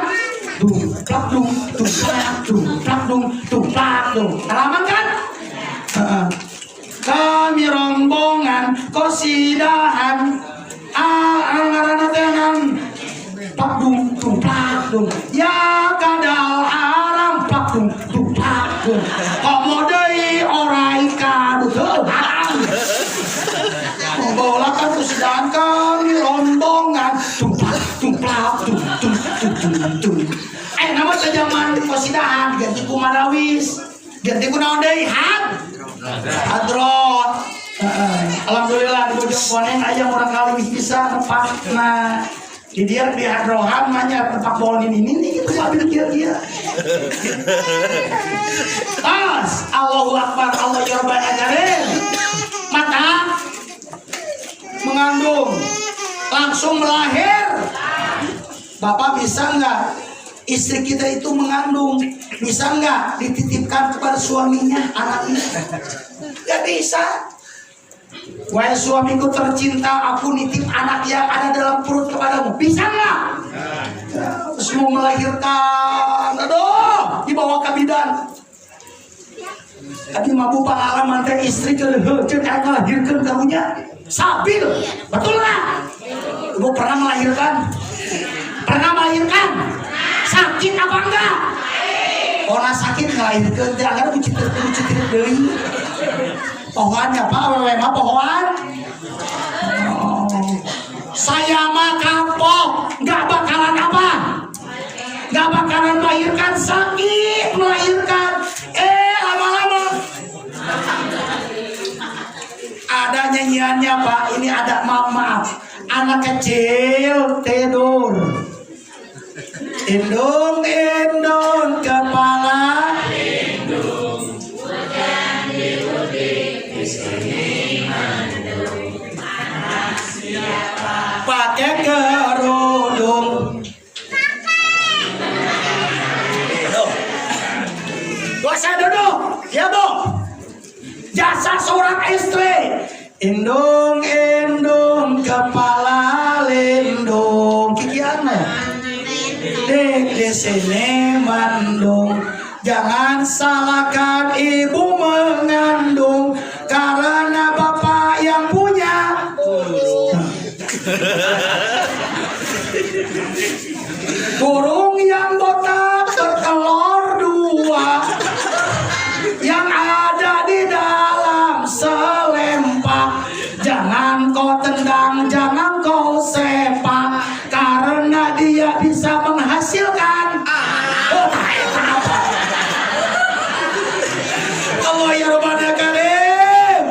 dung plak dung dung plak dung plak dung dung plak dung halaman kan kami rombongan kosidahan ngaranna teh plak dung dung plak dung ya kadal haram plak dung dung plak dung komo deui orai ka betul haram bola kan kosidahan kami rombongan dung plak dung plak dung dung dung dung nama zaman kosidahan ganti ku marawis ganti ku naon deui hadrot alhamdulillah di Bojong Koneng aya urang kali bisa nepakna di dia di hadrohan manya nepak bolin ini gitu mobil dia tas Allahu Akbar Allah ya Rabbal Alamin mata mengandung langsung melahir Bapak bisa nggak istri kita itu mengandung bisa nggak dititipkan kepada suaminya anaknya nggak bisa. Wahai suamiku tercinta aku nitip anak yang ada dalam perut kepadamu bisa nggak terus mau melahirkan aduh dibawa ke bidan tapi mabu pengalaman teh istri keleheukeun ngalahirkeun karunya sabil betul nggak ibu pernah melahirkan sakit apa enggak? Orang sakit ngelahirkeun teh agar bucit deui. Pohoannya apa? Awewe mah pohoan. Saya mah kapok, enggak bakalan apa? Enggak bakalan melahirkan sakit, melahirkan lama-lama. Ada nyanyiannya Pak, ini ada maaf. Anak kecil tidur. Indung kepala indung hujan diudik disini mandung anak siapa pakai kerudung dosa duduk ya Bu jasa seorang istri indung kepala lindung kikiannya di sini mandung jangan salahkan ibu mengandung karena bapak yang punya burung yang botak bertelur dua yang ada di dalam selempak jangan kau tendang jangan kau sepak karena dia bisa menghasilkan Allah ya Rabbal Karim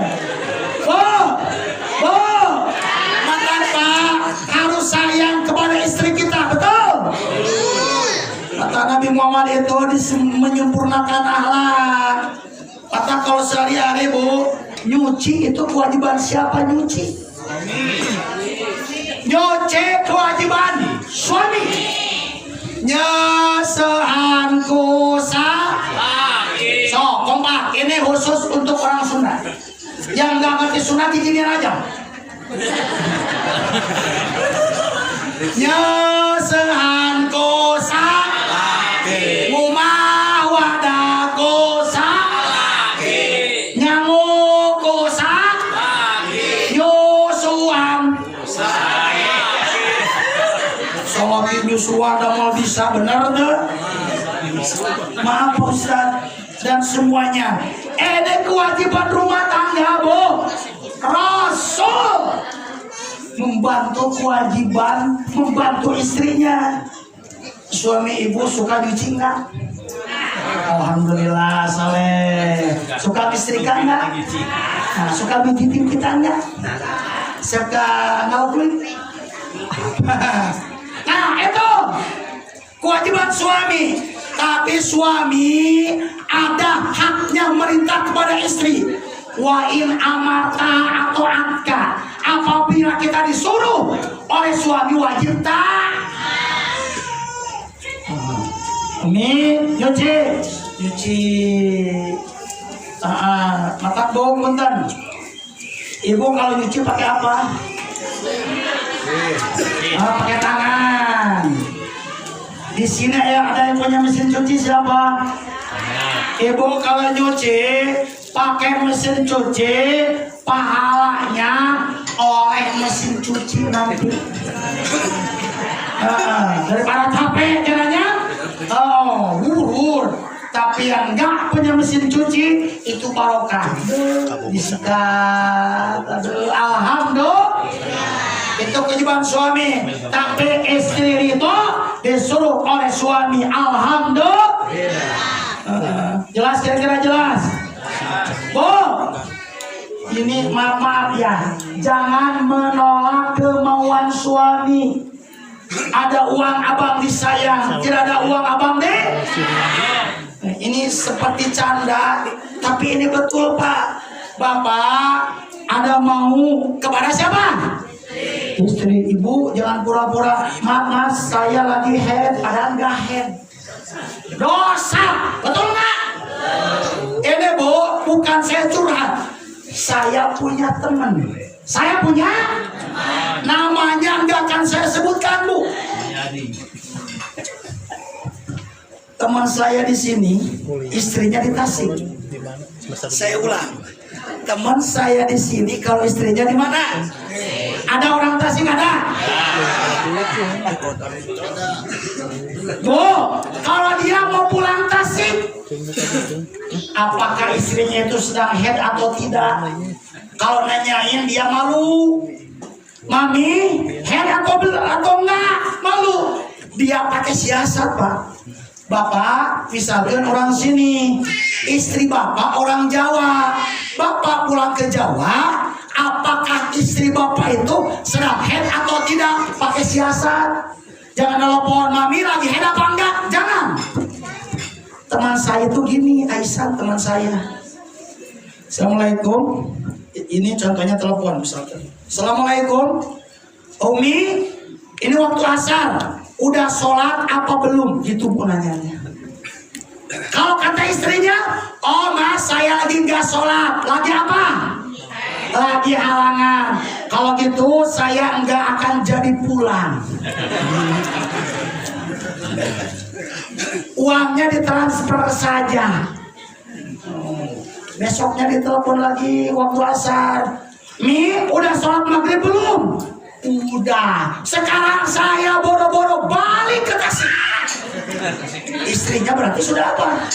mantan Pak harus sayang kepada istri kita betul kata Nabi Muhammad itu menyempurnakan akhlak kata kalau sehari-hari Bu nyuci itu kewajiban siapa nyuci nyuci kewajiban suami nyesehan kusa so kompak ini khusus untuk orang Sunda yang nggak ngerti Sunda diginiin aja nyesehan kusa ngumah wadah kusa nyamuk kusa nyusuan soalnya nyusuan mau bisa benar tuh maaf Ustaz dan semuanya ini kewajiban rumah tangga Bu Rasul membantu kewajiban membantu istrinya suami ibu suka nyuci nggak? Alhamdulillah saleh suka istrikan nggak? Nah, suka bikin kita nggak? Suka ngauklin? Nah itu kewajiban suami tapi suami ada haknya merintah kepada istri wa in amarta atau atka apabila kita disuruh oleh suami wajib taat Umi nyuci mata bong punten. Ibu kalau nyuci pakai apa? Pakai tangan. Di sini ada yang punya mesin cuci siapa? Ibu kalau nyuci pakai mesin cuci, pahalanya oleh mesin cuci nanti. Daripada capek caranya, burur. Tapi yang enggak punya mesin cuci itu barokah. Disikat, alhamdulillah. Itu kewajiban suami. Tapi istri itu disuruh oleh suami. Alhamdulillah. Jelas kira-kira jelas. Bu, ini maaf ya, jangan menolak kemauan suami. Ada uang abang disayang, tidak ada uang abang deh. Ini seperti canda, tapi ini betul Pak. Bapak ada mau kepada siapa? Istri. Ibu jangan pura-pura, maaf mas saya lagi head, padahal enggak head. Dosa, betul nggak? Ini Bu, bukan saya curhat. Saya punya teman. Saya punya namanya enggak akan saya sebutkan Bu. Teman saya di sini, istrinya di Tasik. Saya ulang, teman saya di sini kalau istrinya di mana? Ada orang Tasik ada? Bu, kalau dia mau pulang Tasik, apakah istrinya itu sedang head atau tidak? Kalau nanyain dia malu. Mami, head atau enggak? Malu. Dia pakai siasat Pak. Bapak, misalkan orang sini, istri Bapak orang Jawa. Bapak pulang ke Jawa, apakah istri Bapak itu sedang head atau tidak? Pakai siasat. Jangan telepon, Mami lagi head apa enggak? Jangan. Teman saya itu gini, Aisyah teman saya. Assalamualaikum. Ini contohnya telepon misalkan. Assalamualaikum. Umi, ini waktu asar. Udah sholat apa belum? Gitu pun nanyanya. Kalau kata istrinya, oh mas saya lagi nggak sholat. Lagi apa? Lagi halangan. Kalau gitu saya nggak akan jadi pulang. Uangnya ditransfer saja. Besoknya ditelepon lagi waktu asar. Mi, udah sholat maghrib belum? Udah. Sekarang saya boro-boro balik ke Tasik. Istrinya berarti sudah apa?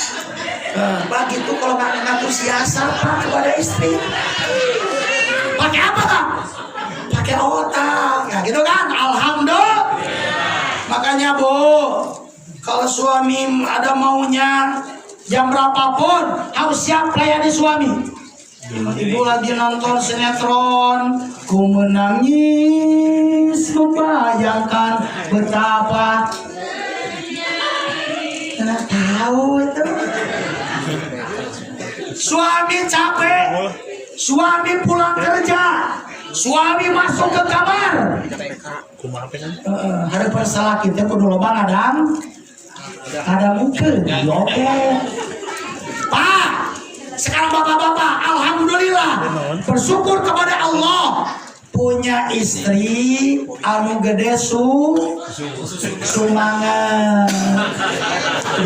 Begitu kalau nggak ngatur siasat Pak kepada istri. Pakai apa Pak? Pakai otak. Ya gitu kan? Alhamdulillah. Makanya Bu, kalau suami ada maunya jam berapapun harus siap layani suami. Ibu lagi nonton sinetron, ku menangis membayangkan betapa. Nggak tahu itu. Suami capek, suami pulang kerja, suami masuk ke kamar. Harapan salah kita kudu loba ada mungkin. Oke. Pak, sekarang bapak-bapak, alhamdulillah bersyukur kepada Allah punya istri anu gede sumangan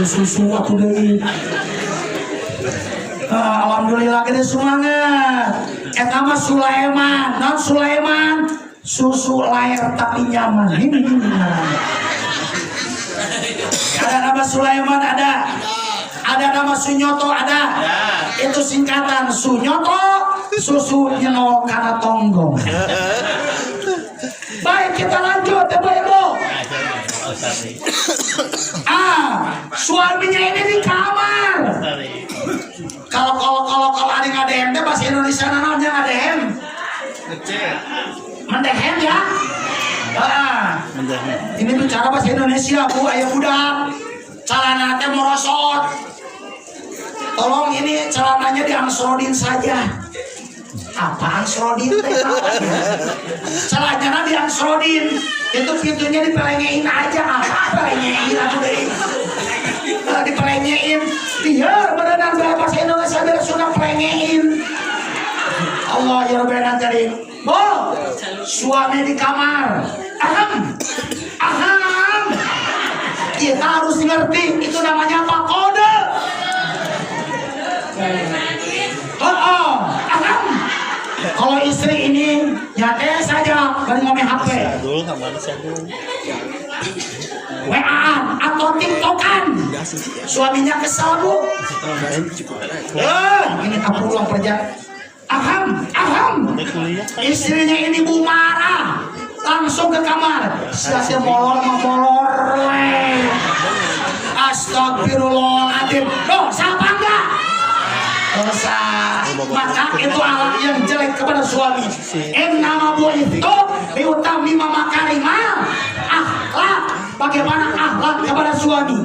susu waktu deui. Alhamdulillah gede sumangan. Eta mah Sulaiman, non Sulaiman susu lahir tapi nyaman. Ini. Ada nama Sulaiman ada nama Sunyoto ada. Itu singkatan Sunyoto, susu nyenol karena tonggong. Baik kita lanjut ya Ibu. Suaminya ini di kamar. Kalau ada ngadem teh bahasa Indonesia namanya ngadem. Mendehem ya. Ini bicara bahasa Indonesia Bu, ayah budak celana teh merosot. Tolong ini celananya diangsrodin saja. Apa angsrodin teh? Celananya diangsrodin. Itu pintunya dipelengein aja. Apa pelengein aku deh. Allah ya Rabbana karim. Bo, suami di kamar. Aham. Kita harus ngerti itu namanya apa? Kode. Aham. Kalau istri ini nyantai saja bari ngomong HP. Sadul kemana sadul? WA-an atau TikTokan. Suaminya kesal bu. Ini tak pulang kerja. Aham. Istrinya ini bu marah. Langsung ke kamar. Sia-sia molor. Astagfirullahaladzim. Dosa apa enggak? Dosa. Maka itu alat yang jelek kepada suami. Nama bu itu diutami mama karimah. Akhlak. Bagaimana akhlak kepada suami?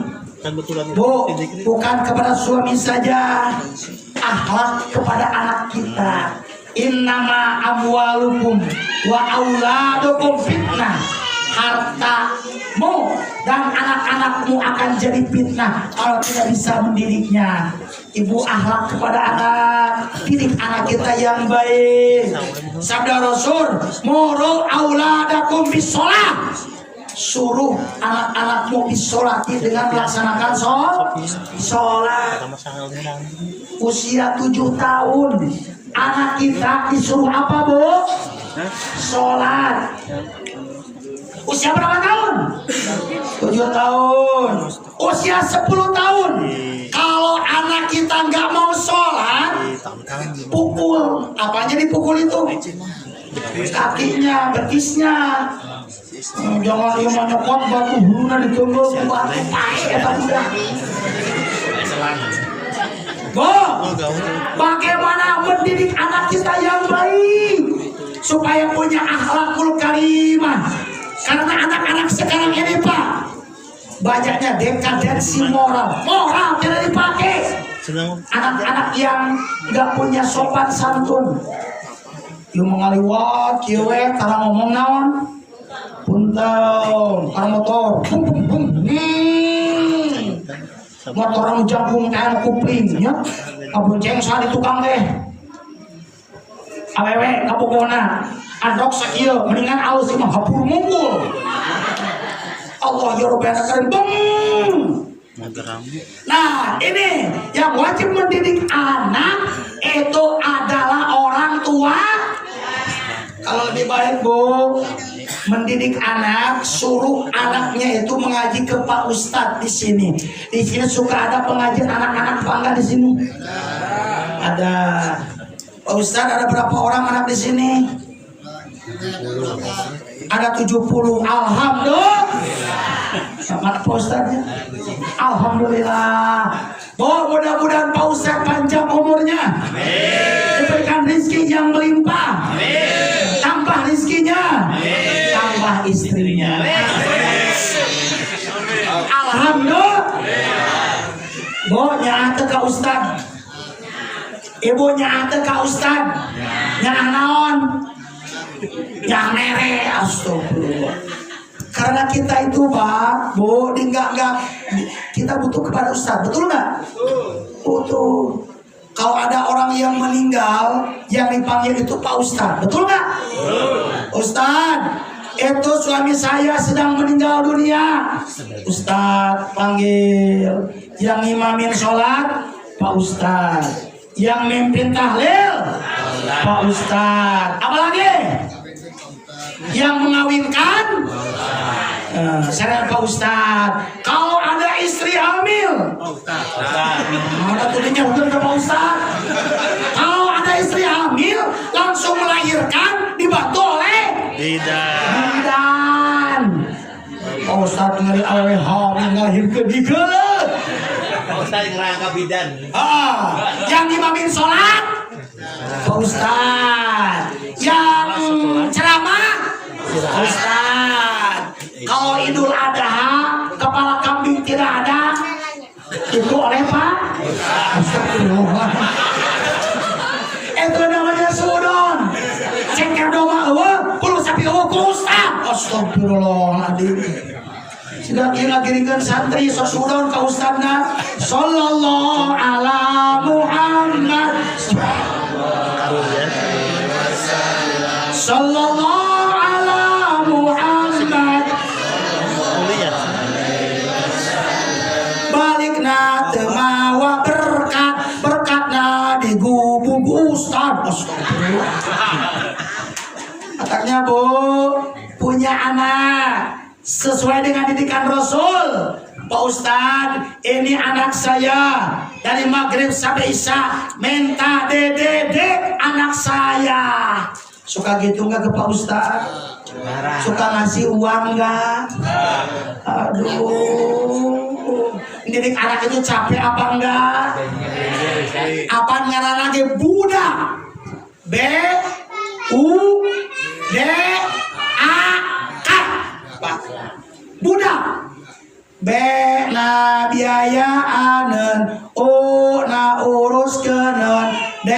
Bu, bukan kepada suami saja. Akhlak kepada anak kita. Innama amwalukum wa auladukum fitnah. Hartamu dan anak-anakmu akan jadi fitnah kalau tidak bisa mendidiknya. Ibu akhlak kepada anak, didik anak kita yang baik. Sabda Rasul, muru auladakum bisolah. Suruh anak-anakmu disolati dengan melaksanakan sholat. Usia 7 tahun anak kita disuruh apa bu? Sholat. Usia berapa tahun? 7 tahun. Usia 10 tahun. Kalau anak kita nggak mau sholat, pukul. Apanya dipukul itu? Kakinya, betisnya. Jangan dia menyokot batu huruna ditunggu batu pakai udah. Bagaimana mendidik anak kita yang baik supaya punya akhlakul karimah? Karena anak-anak sekarang ini Pak, banyaknya dekadensi moral tidak dipakai. Anak-anak yang nggak punya sopan santun, yang mengaliwat, kiwe, karena ngomong naon. Punten, karena motor, motor anu jambung kayak kuplingnya, kabonceng saat tukang deh, awewe kapokona, adok sakieu, mendingan alus mah hapur munggul. Allah ya Rabbana karim, Nah ini yang wajib mendidik anak itu adalah orang tua. Kalau lebih baik bu, mendidik anak, suruh anaknya itu mengaji ke Pak Ustadz di sini. Di sini suka ada pengajian anak-anak bangga di sini. Ada Pak Ustadz, ada berapa orang anak di sini? Ada 70. Alhamdulillah. Sama Pak Ustadznya. Alhamdulillah. Oh, mudah-mudahan Pak Ustadz panjang umurnya. Diberikan rezeki yang melimpah. Tambah rezekinya, tambah istrinya. Alhamdulillah. Bo nyaata ka Ustad, ibu nyaata ka Ustad, nyaah naon, nyaah mere, astagfirullah. Karena kita itu Pak, Bu, enggak kita butuh kepada Ustad, betul nggak? Butuh. Kalau ada orang yang meninggal, yang dipanggil itu Pak Ustadz, betul nggak? Ustadz, itu suami saya sedang meninggal dunia. Ustadz panggil. Yang imamin sholat, Pak Ustadz. Yang mimpin tahlil, Pak Ustadz. Apalagi? Yang mengawinkan, saya Pak Ustadz. Kalau ada istri hamil, ada tulisannya udah Pak Ustadz. Kalau ada istri hamil, langsung melahirkan, dibantu oleh bidan. Pak Ustadz ngeri awe hamil ngelahirkan dikelet. Pak Ustadz ngerangka bidan. Yang imamin sholat, Pak Ustadz. Yang ceramah, Pak Ustadz. Kalau Idul Adha, kepala kambing tidak ada, itu oleh Pak Astagfirullah. Itu namanya sudon. Ceker doma kulo sapi ku Ustaz. Astagfirullahaladzim. Sudah kira-kirikan santri sosudon ka Ustazna. Sallallahu ala Muhammad. Sallallahu ala Muhammad. Balikna teu mawa berkatna digubug Ustad. Katanya Bu, punya anak sesuai dengan didikan Rasul. Pak Ustadz, ini anak saya dari maghrib sampai isya minta dedek anak saya. Suka gitu nggak ke Pak Ustadz? Suka ngasih uang nggak? Aduh, didik anak itu capek apa enggak? Apa ngaran lagi budak? B U D A K. Budak. B na biayaanen, U na uruskeun, D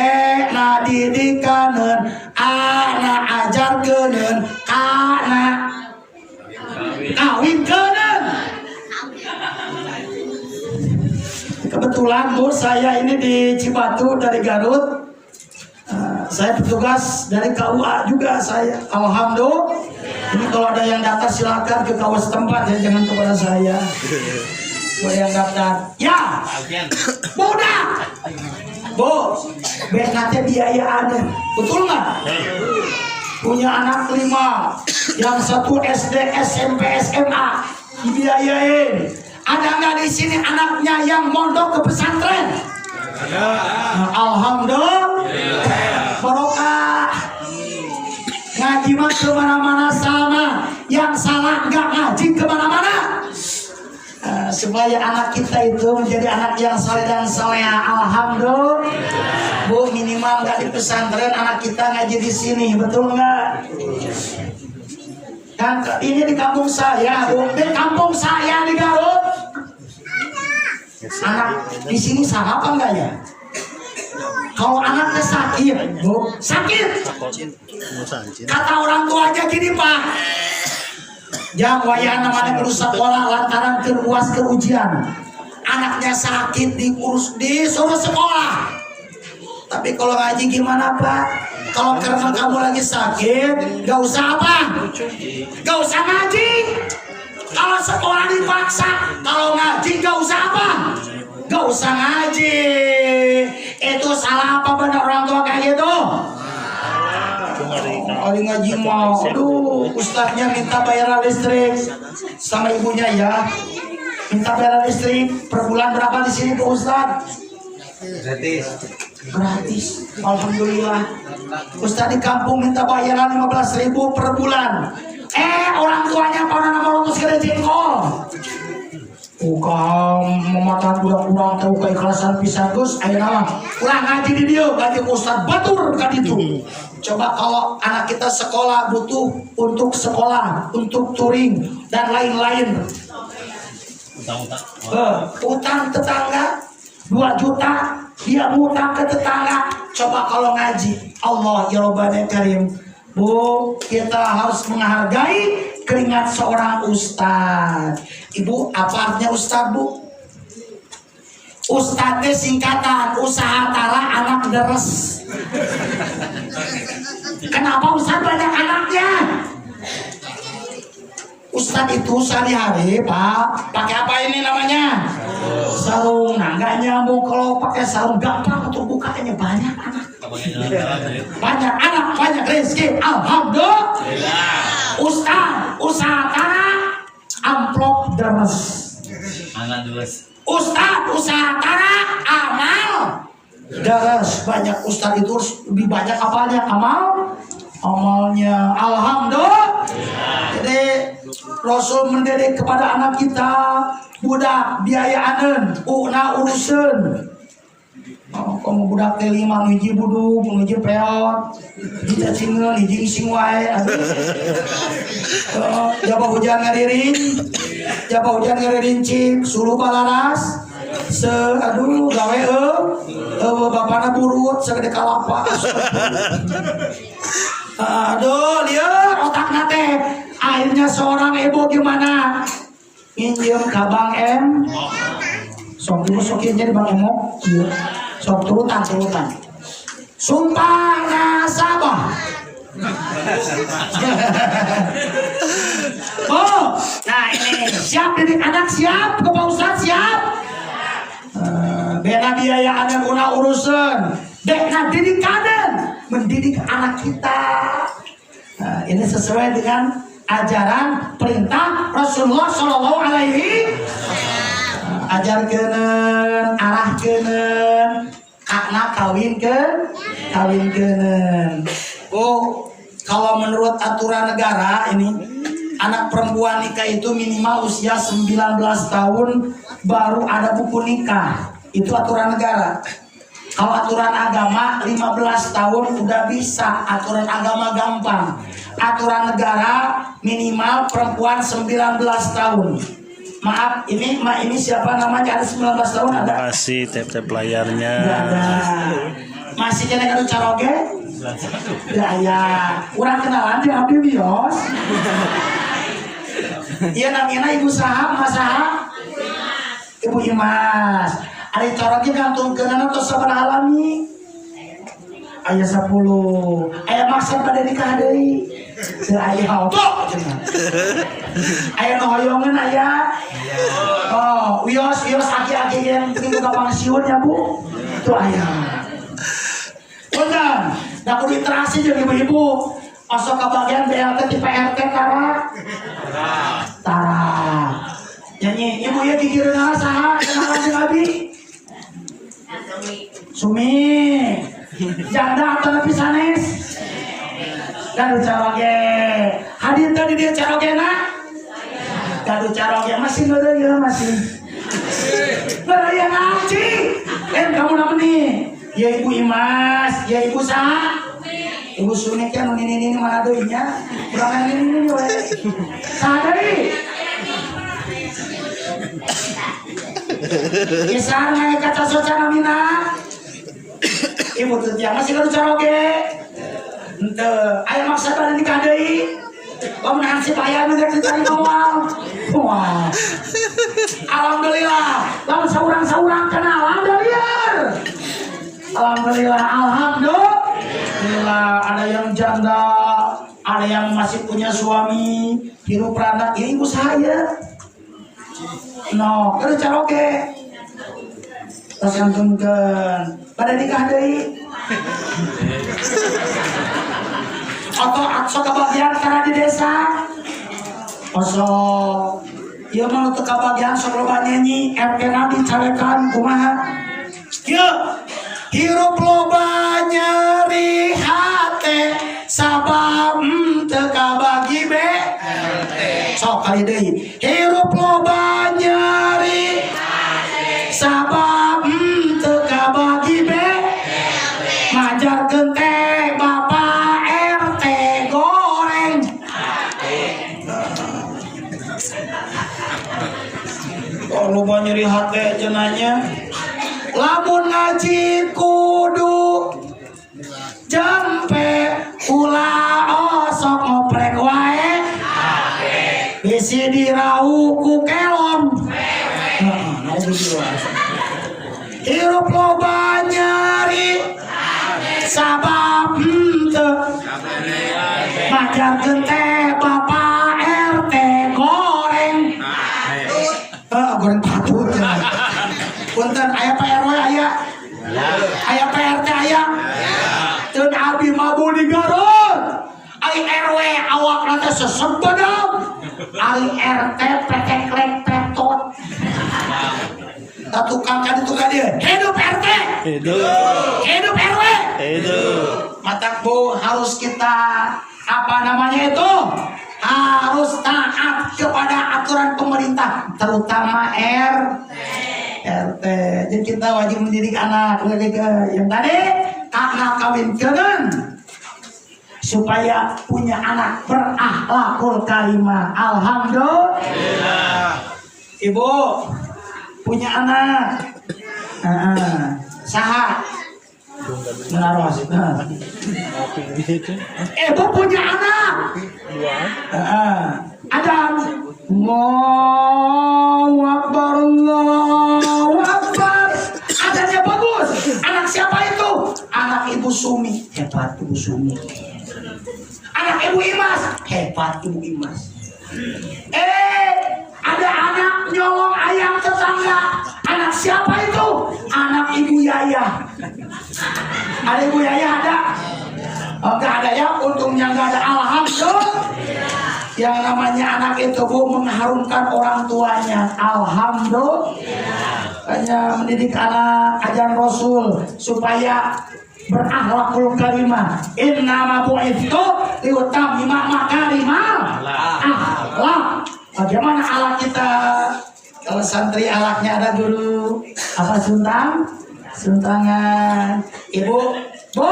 na didikanen, A na ajarkeun, K na kawinkeun. Kebetulan Bu, saya ini di Cibatu dari Garut. Saya petugas dari KUA juga saya. Alhamdulillah. Ini kalau ada yang daftar silakan ke KUA setempat ya, jangan kepada saya. Kalau yang daftar, ya, budak, Bu, BKT biaya ada, betul nggak? Punya anak 5, yang 1 SD, SMP, SMA, dibiayain. Ada nggak di sini anaknya yang mondok ke pesantren? Alhamdulillah. Barokah. Ngaji mah kemana-mana sama. Yang salah nggak ngaji kemana-mana. Supaya anak kita itu menjadi anak yang saleh dan salehah. Alhamdulillah. Bu, minimal nggak di pesantren, anak kita ngaji di sini, betul nggak? Dan ini di kampung saya, Bu. Di kampung saya di Garut. Anak di sini salah apa enggak ya? Kalau anaknya sakit, Bu, sakit. Kata orang tuanya gini, Pak. Jangan wayana mana ke sekolah lantaran keruas ke ujian. Anaknya sakit diurus disuruh sekolah. Tapi kalau ngaji gimana, Pak? Kalau karena kamu lagi sakit, gak usah apa? Gak usah ngaji. Kalau sekolah dipaksa, kalau ngaji gak usah apa? Gak usah ngaji. Itu salah apa benar orang tua kayak gitu? Kali ngaji mau, aduh, ustadznya minta bayaran listrik sama ibunya ya. Minta bayaran listrik per bulan berapa di sini Pak Ustadz? Gratis. Alhamdulillah. Ustadz di kampung minta bayaran 15.000 per bulan. Orang tuanya pada nama lutus kena jengkol. Bukan mematakan budak-budak tahu keikhlasan pisan Gus. Ayo nama ulah ngaji di dia, ngaji Ustaz batur kan itu. Coba kalau anak kita sekolah butuh untuk sekolah, untuk touring dan lain-lain. Utang tetangga 2 juta, dia ngutang ke tetangga. Coba kalau ngaji, Allah ya Rabbana Karim. Bu, kita harus menghargai keringat seorang ustadz. Ibu, apa artinya ustadz, Bu? Ustadz itu singkatan usaha tara anak deres. Kenapa ustadz banyak anaknya? Ustadz itu sehari-hari, Pak, pakai apa ini namanya? Sarung. Nah, nggak nyambung kalau pakai sarung, gampang untuk bukanya. Banyak anak. Banyak anak, banyak rezeki. Alhamdulillah. Ustadz, usaha tanah, amplop deres. Ustadz, usaha tanah, amal deres. Banyak ustadz itu lebih banyak apanya? Amalnya. Alhamdulillah. Jadi Rasul mendidik kepada anak kita, budak biayaanen, una urusen. Kamu budak teh 5 hiji buduk, hiji peot, hiji cacingeun, hiji ising wae. Jaba hujan ngaririn, suruh balaras. Aduh gawe bapana burut segede kalapa. Aduh lieur otakna teh. Akhirnya seorang ibu gimana? Nginjem ka Bang M. Sok dimusukin jadi Bang Emok. Iya. Sok turutan. Sumpah nasabah. Oh, nah ini siap didik anak siap, ke Pak Ustadz siap. Bena biaya ada guna urusan, dek didik kaden, mendidik anak kita. Nah, ini sesuai dengan ajaran perintah Rasulullah Shallallahu Alaihi. Ajarkeun, arahkeun, kakna kawinkeun. Oh, kalau menurut aturan negara ini anak perempuan nikah itu minimal usia 19 tahun baru ada buku nikah. Itu aturan negara. Kalau aturan agama 15 tahun udah bisa. Aturan agama gampang. Aturan negara minimal perempuan 19 tahun. Maaf, ini siapa namanya ada 19 tahun ada? Terima kasih tap layarnya. Nggak ada. Masih kena kado caroge? Ya, kurang kenalan di Abdi Bios. Iya namanya Ibu Saha, Mas Saha? Ibu Imas. Ari caroge gantungkeunana tos sabaraha alami? Aya 10. Aya maksud pada nikah deui. Teu aya auto cenah. Aya nu hoyongeun aya. Oh, wios aki-aki yang penting ka pensiun ya, Bu. Itu aya. Punten, da kudu interaksi jeung ibu-ibu. Osok ka bagian BLT ti PRT tara. Nyanyi ibu ya gigireunana saha? Kenalan jeung abi? Sumi. Janda atau lebih sanes? Gaduh caroge. Hadir tadi dia caroge na? Gaduh caroge masih ngeureuy ya masih. Ngeureuy ya ngaji. Kamu nama nih? Ya Ibu Imas, ya Ibu Saha? Ibu Suni kan ini mana deunya? Urang ini we. Saha deui? Kisah ngai kaca socana mina. Ibu tuh jangan masih gaduh caroge. Henteu, aya maksa pada nikah deui. Lamun hansip aya nu rek dicari moal. Wah. Alhamdulillah, lamun saurang-saurang kenalan da liar. Alhamdulillah, ada yang janda, ada yang masih punya suami, hirup randa. Ya ibu saya. No, gaduh caroge. Tos gantungkeun. Pada nikah deui. Atau kebagian karena di desa. Osok. Ieu mah teu kabagian sok loba nyanyi RT nabi carekan kumaha? Ieu hirup loba nyeri hate sabab teu kabagi BRT. Sok kali deui. Hirup loba nyeri hate sabab teu kabagi BRT. Majarkeun teh Bapak RT goreng. Oh loba nyeri hate cenanya. Lamun ngaji kudu jampe ulah osok ngoprek wae bisi dirau ku kelom. Hirup loba nyari sabab teu majarkeun teh Bapak RT goreng. Goreng patut. Punten aya PRW aya. Aya PRT aya. Teu abi mabu di Garut. Ai RW awakna teh sesep beudang. Ai RT peteklek petot. Tukang kan tukang dia. Hidup RT. Hidup RW. Matak Bu harus kita apa namanya itu? Harus taat kepada aturan pemerintah, terutama RT. Jadi kita wajib mendidik anak yang tadi kakna kawinkeun supaya punya anak berakhlakul karimah. Alhamdulillah. Ibu punya anak. Saha? Menaros. Ibu punya anak. Adam. Allahu Akbar, Allahu Akbar. Adanya bagus. Anak siapa itu? Anak Ibu Sumi. Hebat Ibu Sumi. Ibu Imas. Hebat Ibu Imas. Ada anak nyolong ayam tetangga. Anak siapa itu? Anak Ibu Yaya. Ada Ibu Yaya ada? Enggak ada ya, untungnya enggak ada. Alhamdulillah. Yang namanya anak itu Bu mengharumkan orang tuanya. Alhamdulillah. Hanya mendidik anak ajaran Rasul supaya berakhlakul karimah. Innama bu'itsu liutammima makarimal akhlak. Bagaimana alak kita? Kalau santri alaknya ada dulu apa suntangan. Ibu, Bu,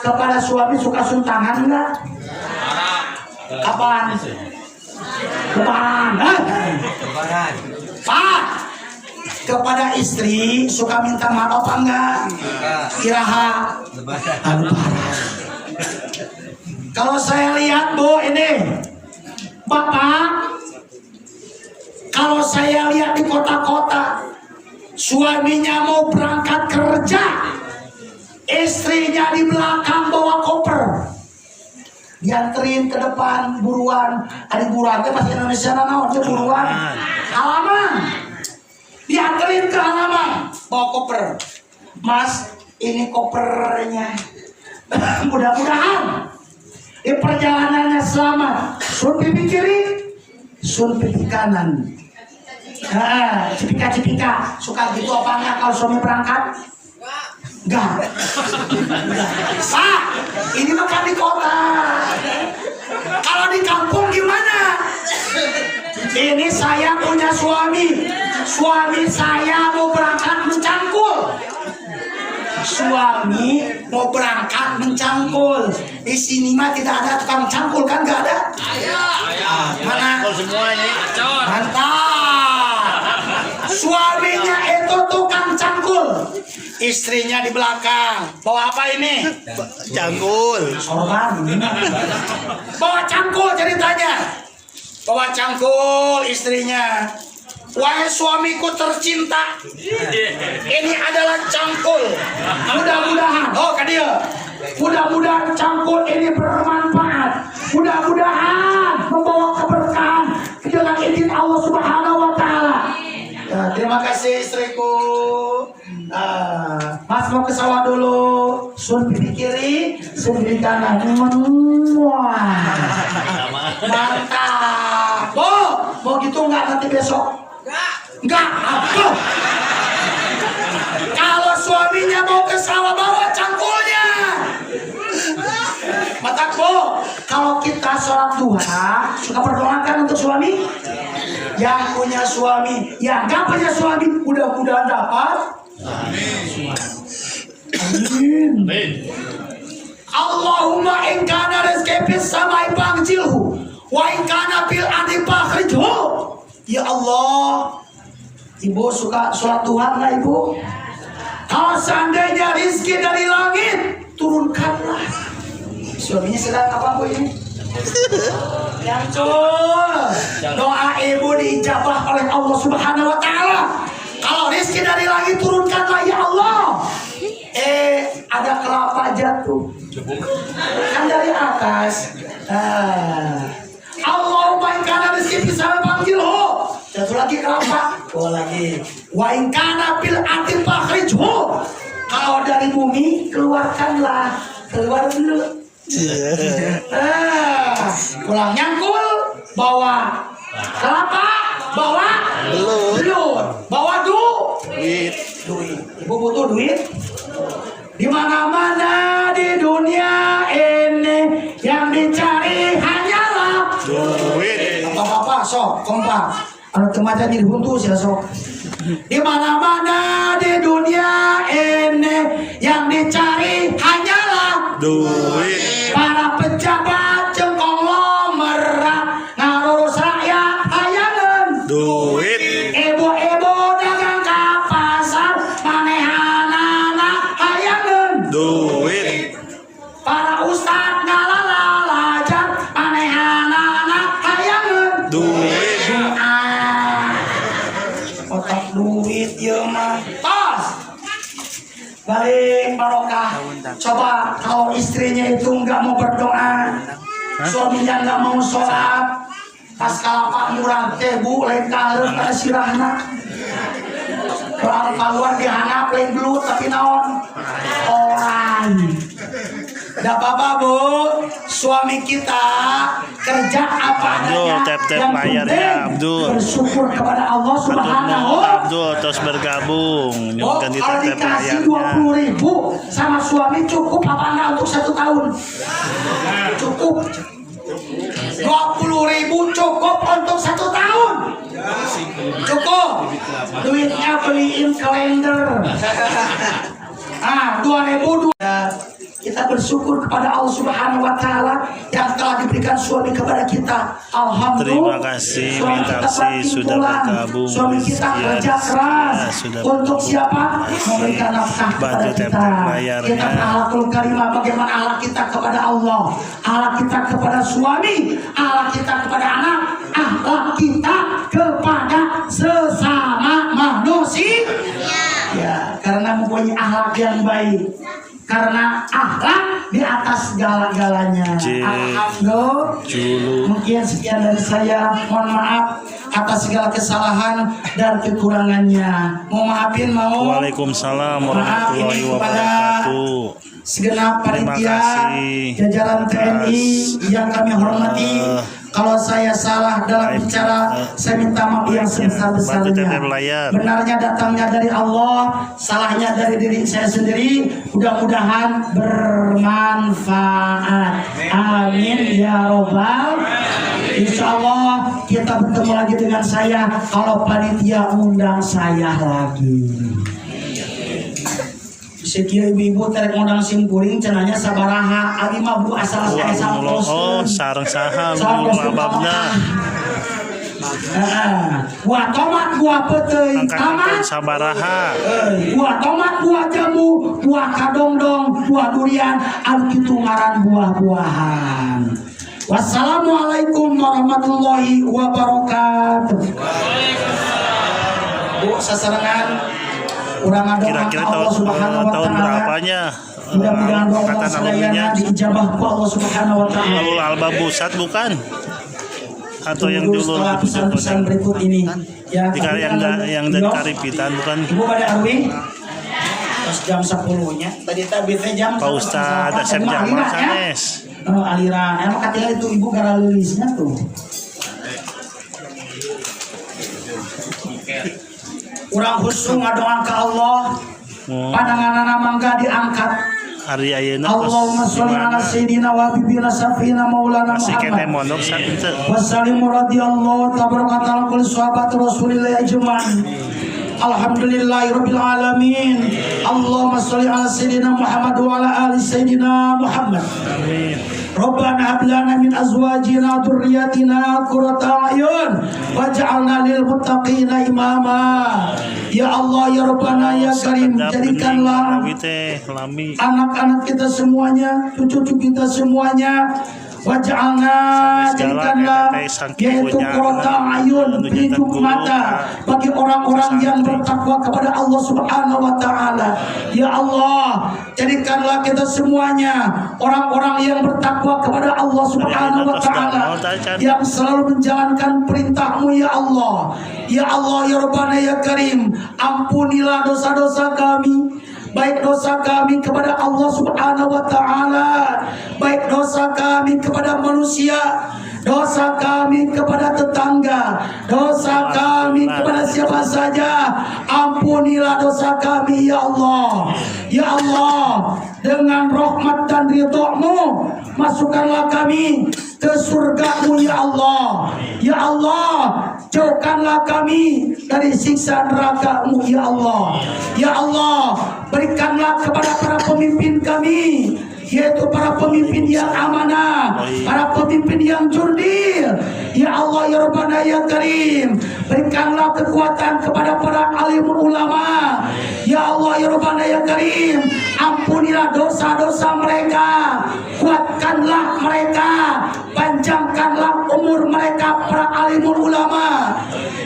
kepada suami suka suntangan enggak? Kapan? Lebaran. Pak, kepada istri suka minta maaf apa enggak? Iraha. Lebaran. Kalau saya lihat Bu ini, Bapak, kalau saya lihat di kota-kota, suaminya mau berangkat kerja, istrinya di belakang bawa koper, dianterin ke depan buruan. Ada buruan ke bahasa Indonesia namanya buruan. Halaman. Dianterin ke halaman, bawa koper. Mas, ini kopernya. Mudah-mudahan di perjalanannya selamat. Sun pipi kiri, sun pipi kanan. Cipika-cipika. Suka gitu apa enggak kalau suami berangkat? Enggak. Pak, ini makan di kota. Kalau di kampung gimana? Ini saya punya suami. Suami saya mau berangkat mencangkul. Suami mau berangkat mencangkul. Di sini mah tidak ada tukang cangkul kan? Enggak ada? Mana? Semuanya. Mantap. Suaminya itu tukang cangkul, istrinya di belakang. Bawa apa ini? Cangkul. Sorban. Bawa cangkul ceritanya. Bawa cangkul istrinya. Wahai suamiku tercinta, ini adalah cangkul. Mudah-mudahan, mudah-mudahan cangkul ini bermanfaat. Mudah-mudahan membawa keberkahan dengan izin Allah Subhanahu Wa Taala. Terima kasih istriku. Mas mau ke sawah dulu. Sun pipi kiri, sun pipi kanan. Mantap. Mau gitu nggak nanti besok? Enggak. Apa? Kalau suaminya mau ke sawah bawa cangkulnya. Mata kalau kita sholat duha suka berdoakan untuk suami. Yang punya suami, yang nggak punya suami, mudah-mudahan dapat. Amin. Allahumma in kana rizqi fis samai fangzilhu wa in kana fil ardi fakhrijhu. Ya Allah, Ibu suka sholat duha nggak Ibu? Kalau seandainya rizki dari langit, turunkanlah. Suaminya sedang apa Bu ini? Yancul. Doa Ibu diijabah oleh Allah Subhanahu Wa Taala. Kalau rizki dari langit turunkanlah ya Allah. Ada kelapa jatuh. Kan dari atas. Allahumma in kana rizqi fis samai fangzilhu. Jatuh lagi kelapa. Lagi. Wa in kana fil ardi fakhrijhu. Kalau dari bumi keluarkanlah. Keluar dulu. Pulang nyangkul, bawa kelapa, bawa belut, bawa duit. Ibu butuh duit? Di mana-mana di dunia ini yang dicari hanyalah duit. Bapak-bapak sok kompak. Kalau kemajuan jadi buntu sih sok. Di mana-mana di dunia ini yang dicari hanyalah duit. Para pejabat jengkong merah ngurus rakyat hayangan duit. Ibu-ibu dagang ke pasar manehana hayangan duit. Para ustad ngalalalajan manehana hayangan duit. Otak duit ya mah tos balik barokah. Coba kalau istrinya itu nggak mau berdoa, suaminya nggak mau sholat, pas kalapa murah teh bu lain kaharep pada sirahna, keluar dihanap lain belut tapi naon orang. Gak apa-apa bu, suami kita kerja apa adanya, tap-tap yang layarnya, penting Abdul. bersyukur kepada Allah Subhanahu. Abdul terus bergabung. Oh, Ganti kalau tap-tap dikasih layarnya. 20.000 sama suami cukup apa enggak untuk 1 tahun? Cukup. 20.000 cukup untuk 1 tahun. Cukup. Duitnya beliin kalender. 2002. Kita bersyukur kepada Allah Subhanahu wa taala yang telah diberikan suami kepada kita. Alhamdulillah. Terima kasih Suami kita Mintarsi bakti sudah pulang. bergabung. Suami kita Rizky kerja Rizky keras sudah untuk bergabung. siapa? Memberikan nafkah kepada Bantu kita. tap-tap layarnya. Kita akhlakul karimah, bagaimana akhlak kita kepada Allah, akhlak kita kepada suami, akhlak kita kepada anak, akhlak kita kepada sesama manusia. Ya, karena mempunyai akhlak yang baik. Karena akhlak di atas segala-galanya. Alhamdulillah. Mungkin sekian dari saya. Mohon maaf atas segala kesalahan dan kekurangannya. Mau maafin mau. Waalaikumsalam warahmatullahi wabarakatuh. Segenap Terima panitia kasih jajaran TNI yang kami hormati. Kalau saya salah dalam bicara, saya minta maaf yang sebesar-besarnya. Benarnya datangnya dari Allah, salahnya dari diri saya sendiri. Mudah-mudahan bermanfaat. Amin ya robbal. Insya Allah kita bertemu lagi dengan saya kalau panitia undang saya lagi. Sekian ibu-ibu terek modal simpuring cenanya sabaraha abi mah bu asal saya sampos. Oh, sareng saham bababna. Buah tomat, buah petei, tamat. Sabaraha. Buah tomat, buah jambu, buah kadongdong, buah durian, anu kitu ngaran buah-buahan. Wassalamualaikum warahmatullahi wabarakatuh. Bu sasarangan kurang ada Kira-kira Allah Subhanahu wa tahun taala. berapanya? Mudah-mudahan doa Angkatan selayana alumninya. diijabah ku Allah Subhanahu wa taala. Alul Alba Busat bukan? Atau yang Tunggu dulu setelah pesan-pesan berikut ini ya. yang dari Karipitan bukan? Ibu pada Arwi pas jam 10-nya. Tadi tabitnya jam Pak Ustadz Asep Jamal sanes. Aliran. Emang katanya itu ibu gara lilisnya tuh. Urang khusus ngadoan ke Allah. Pandangan mangga diangkat. Hari ayeuna Allahumma sholli ala sayyidina wa habibina safina maulana masih kene Muhammad. mondok saat itu. Wassalamu radhiyallahu tabaraka ta'ala kulli sahabat Rasulillah ajma'in. Alhamdulillahirabbil alamin. Allahumma sholli ala sayyidina Muhammad wa ala ali sayyidina Muhammad. Amin. Rabbana hab lana min azwajina dzurriyyatina qurrata a'yun waj'alna lil muttaqina imama. Ya Allah ya Rabbana ya Karim, jadikanlah anak-anak kita semuanya, cucu-cucu kita semuanya, waj'alna, jadikanlah yaitu qurrata a'yun, pelindung mata bagi orang-orang yang bertakwa kepada Allah Subhanahu wa taala. Ya Allah, jadikanlah kita semuanya orang-orang yang bertakwa kepada Allah Subhanahu wa taala, yang selalu menjalankan perintah-Mu ya Allah. Ya Allah ya Rabbana ya Karim, ampunilah dosa-dosa kami, baik dosa kami kepada Allah Subhanahu wa taala, baik dosa kami kepada manusia, dosa kami kepada tetangga, dosa kami kepada siapa saja. Ampunilah dosa kami ya Allah. Ya Allah, dengan rahmat dan ridha-Mu masukkanlah kami ke surga-Mu ya Allah. Ya Allah, jauhkanlah kami dari siksa neraka-Mu ya Allah. Ya Allah, berikanlah kepada para pemimpin kami, yaitu para pemimpin yang amanah, para pemimpin yang jurdil. Ya Allah ya Rabbana ya Karim, berikanlah kekuatan kepada para alim ulama. Ya Allah ya Rabbana ya Karim, ampunilah dosa-dosa mereka, kuatkanlah mereka, panjangkanlah umur mereka para alim ulama.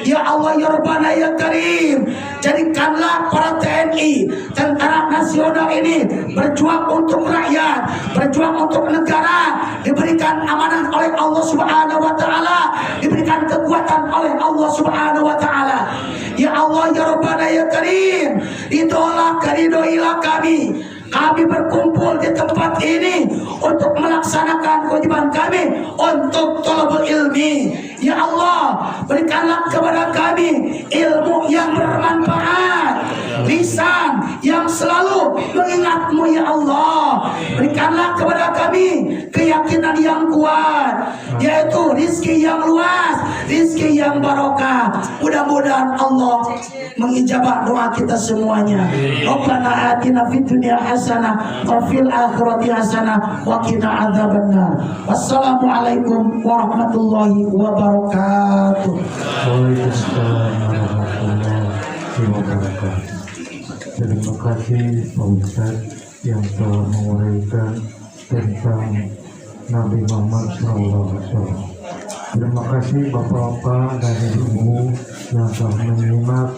Ya Allah ya Rabbana ya Karim, jadikanlah para TNI, tentara nasional nasional ini berjuang untuk rakyat, berjuang untuk negara, diberikan amanah oleh Allah Subhanahu wa taala, diberikan kekuatan oleh Allah Subhanahu wa taala. Ya Allah ya Rabbana ya Karim, ridhoilah kami. Kami berkumpul di tempat ini untuk melaksanakan kewajiban kami untuk thalabul ilmi. Ya Allah, berikanlah kepada kami ilmu yang bermanfaat, lisan yang selalu mengingat-Mu ya Allah. Berikanlah kepada kami keyakinan yang kuat, yaitu rizki yang luas, rizki yang barokah. Mudah-mudahan Allah mengijabah doa kita semuanya. Rabbana atina fid dunya hasanah wa fil akhirati hasanah wa qina adzabannar. Wassalamualaikum warahmatullahi wabarakatuh. Waalaikumsalam warahmatullahi wabarakatuh. Terima kasih Pak Ustadz yang telah menguraikan tentang Nabi Muhammad SAW. Terima kasih Bapak-bapak dan Ibu yang telah menyimak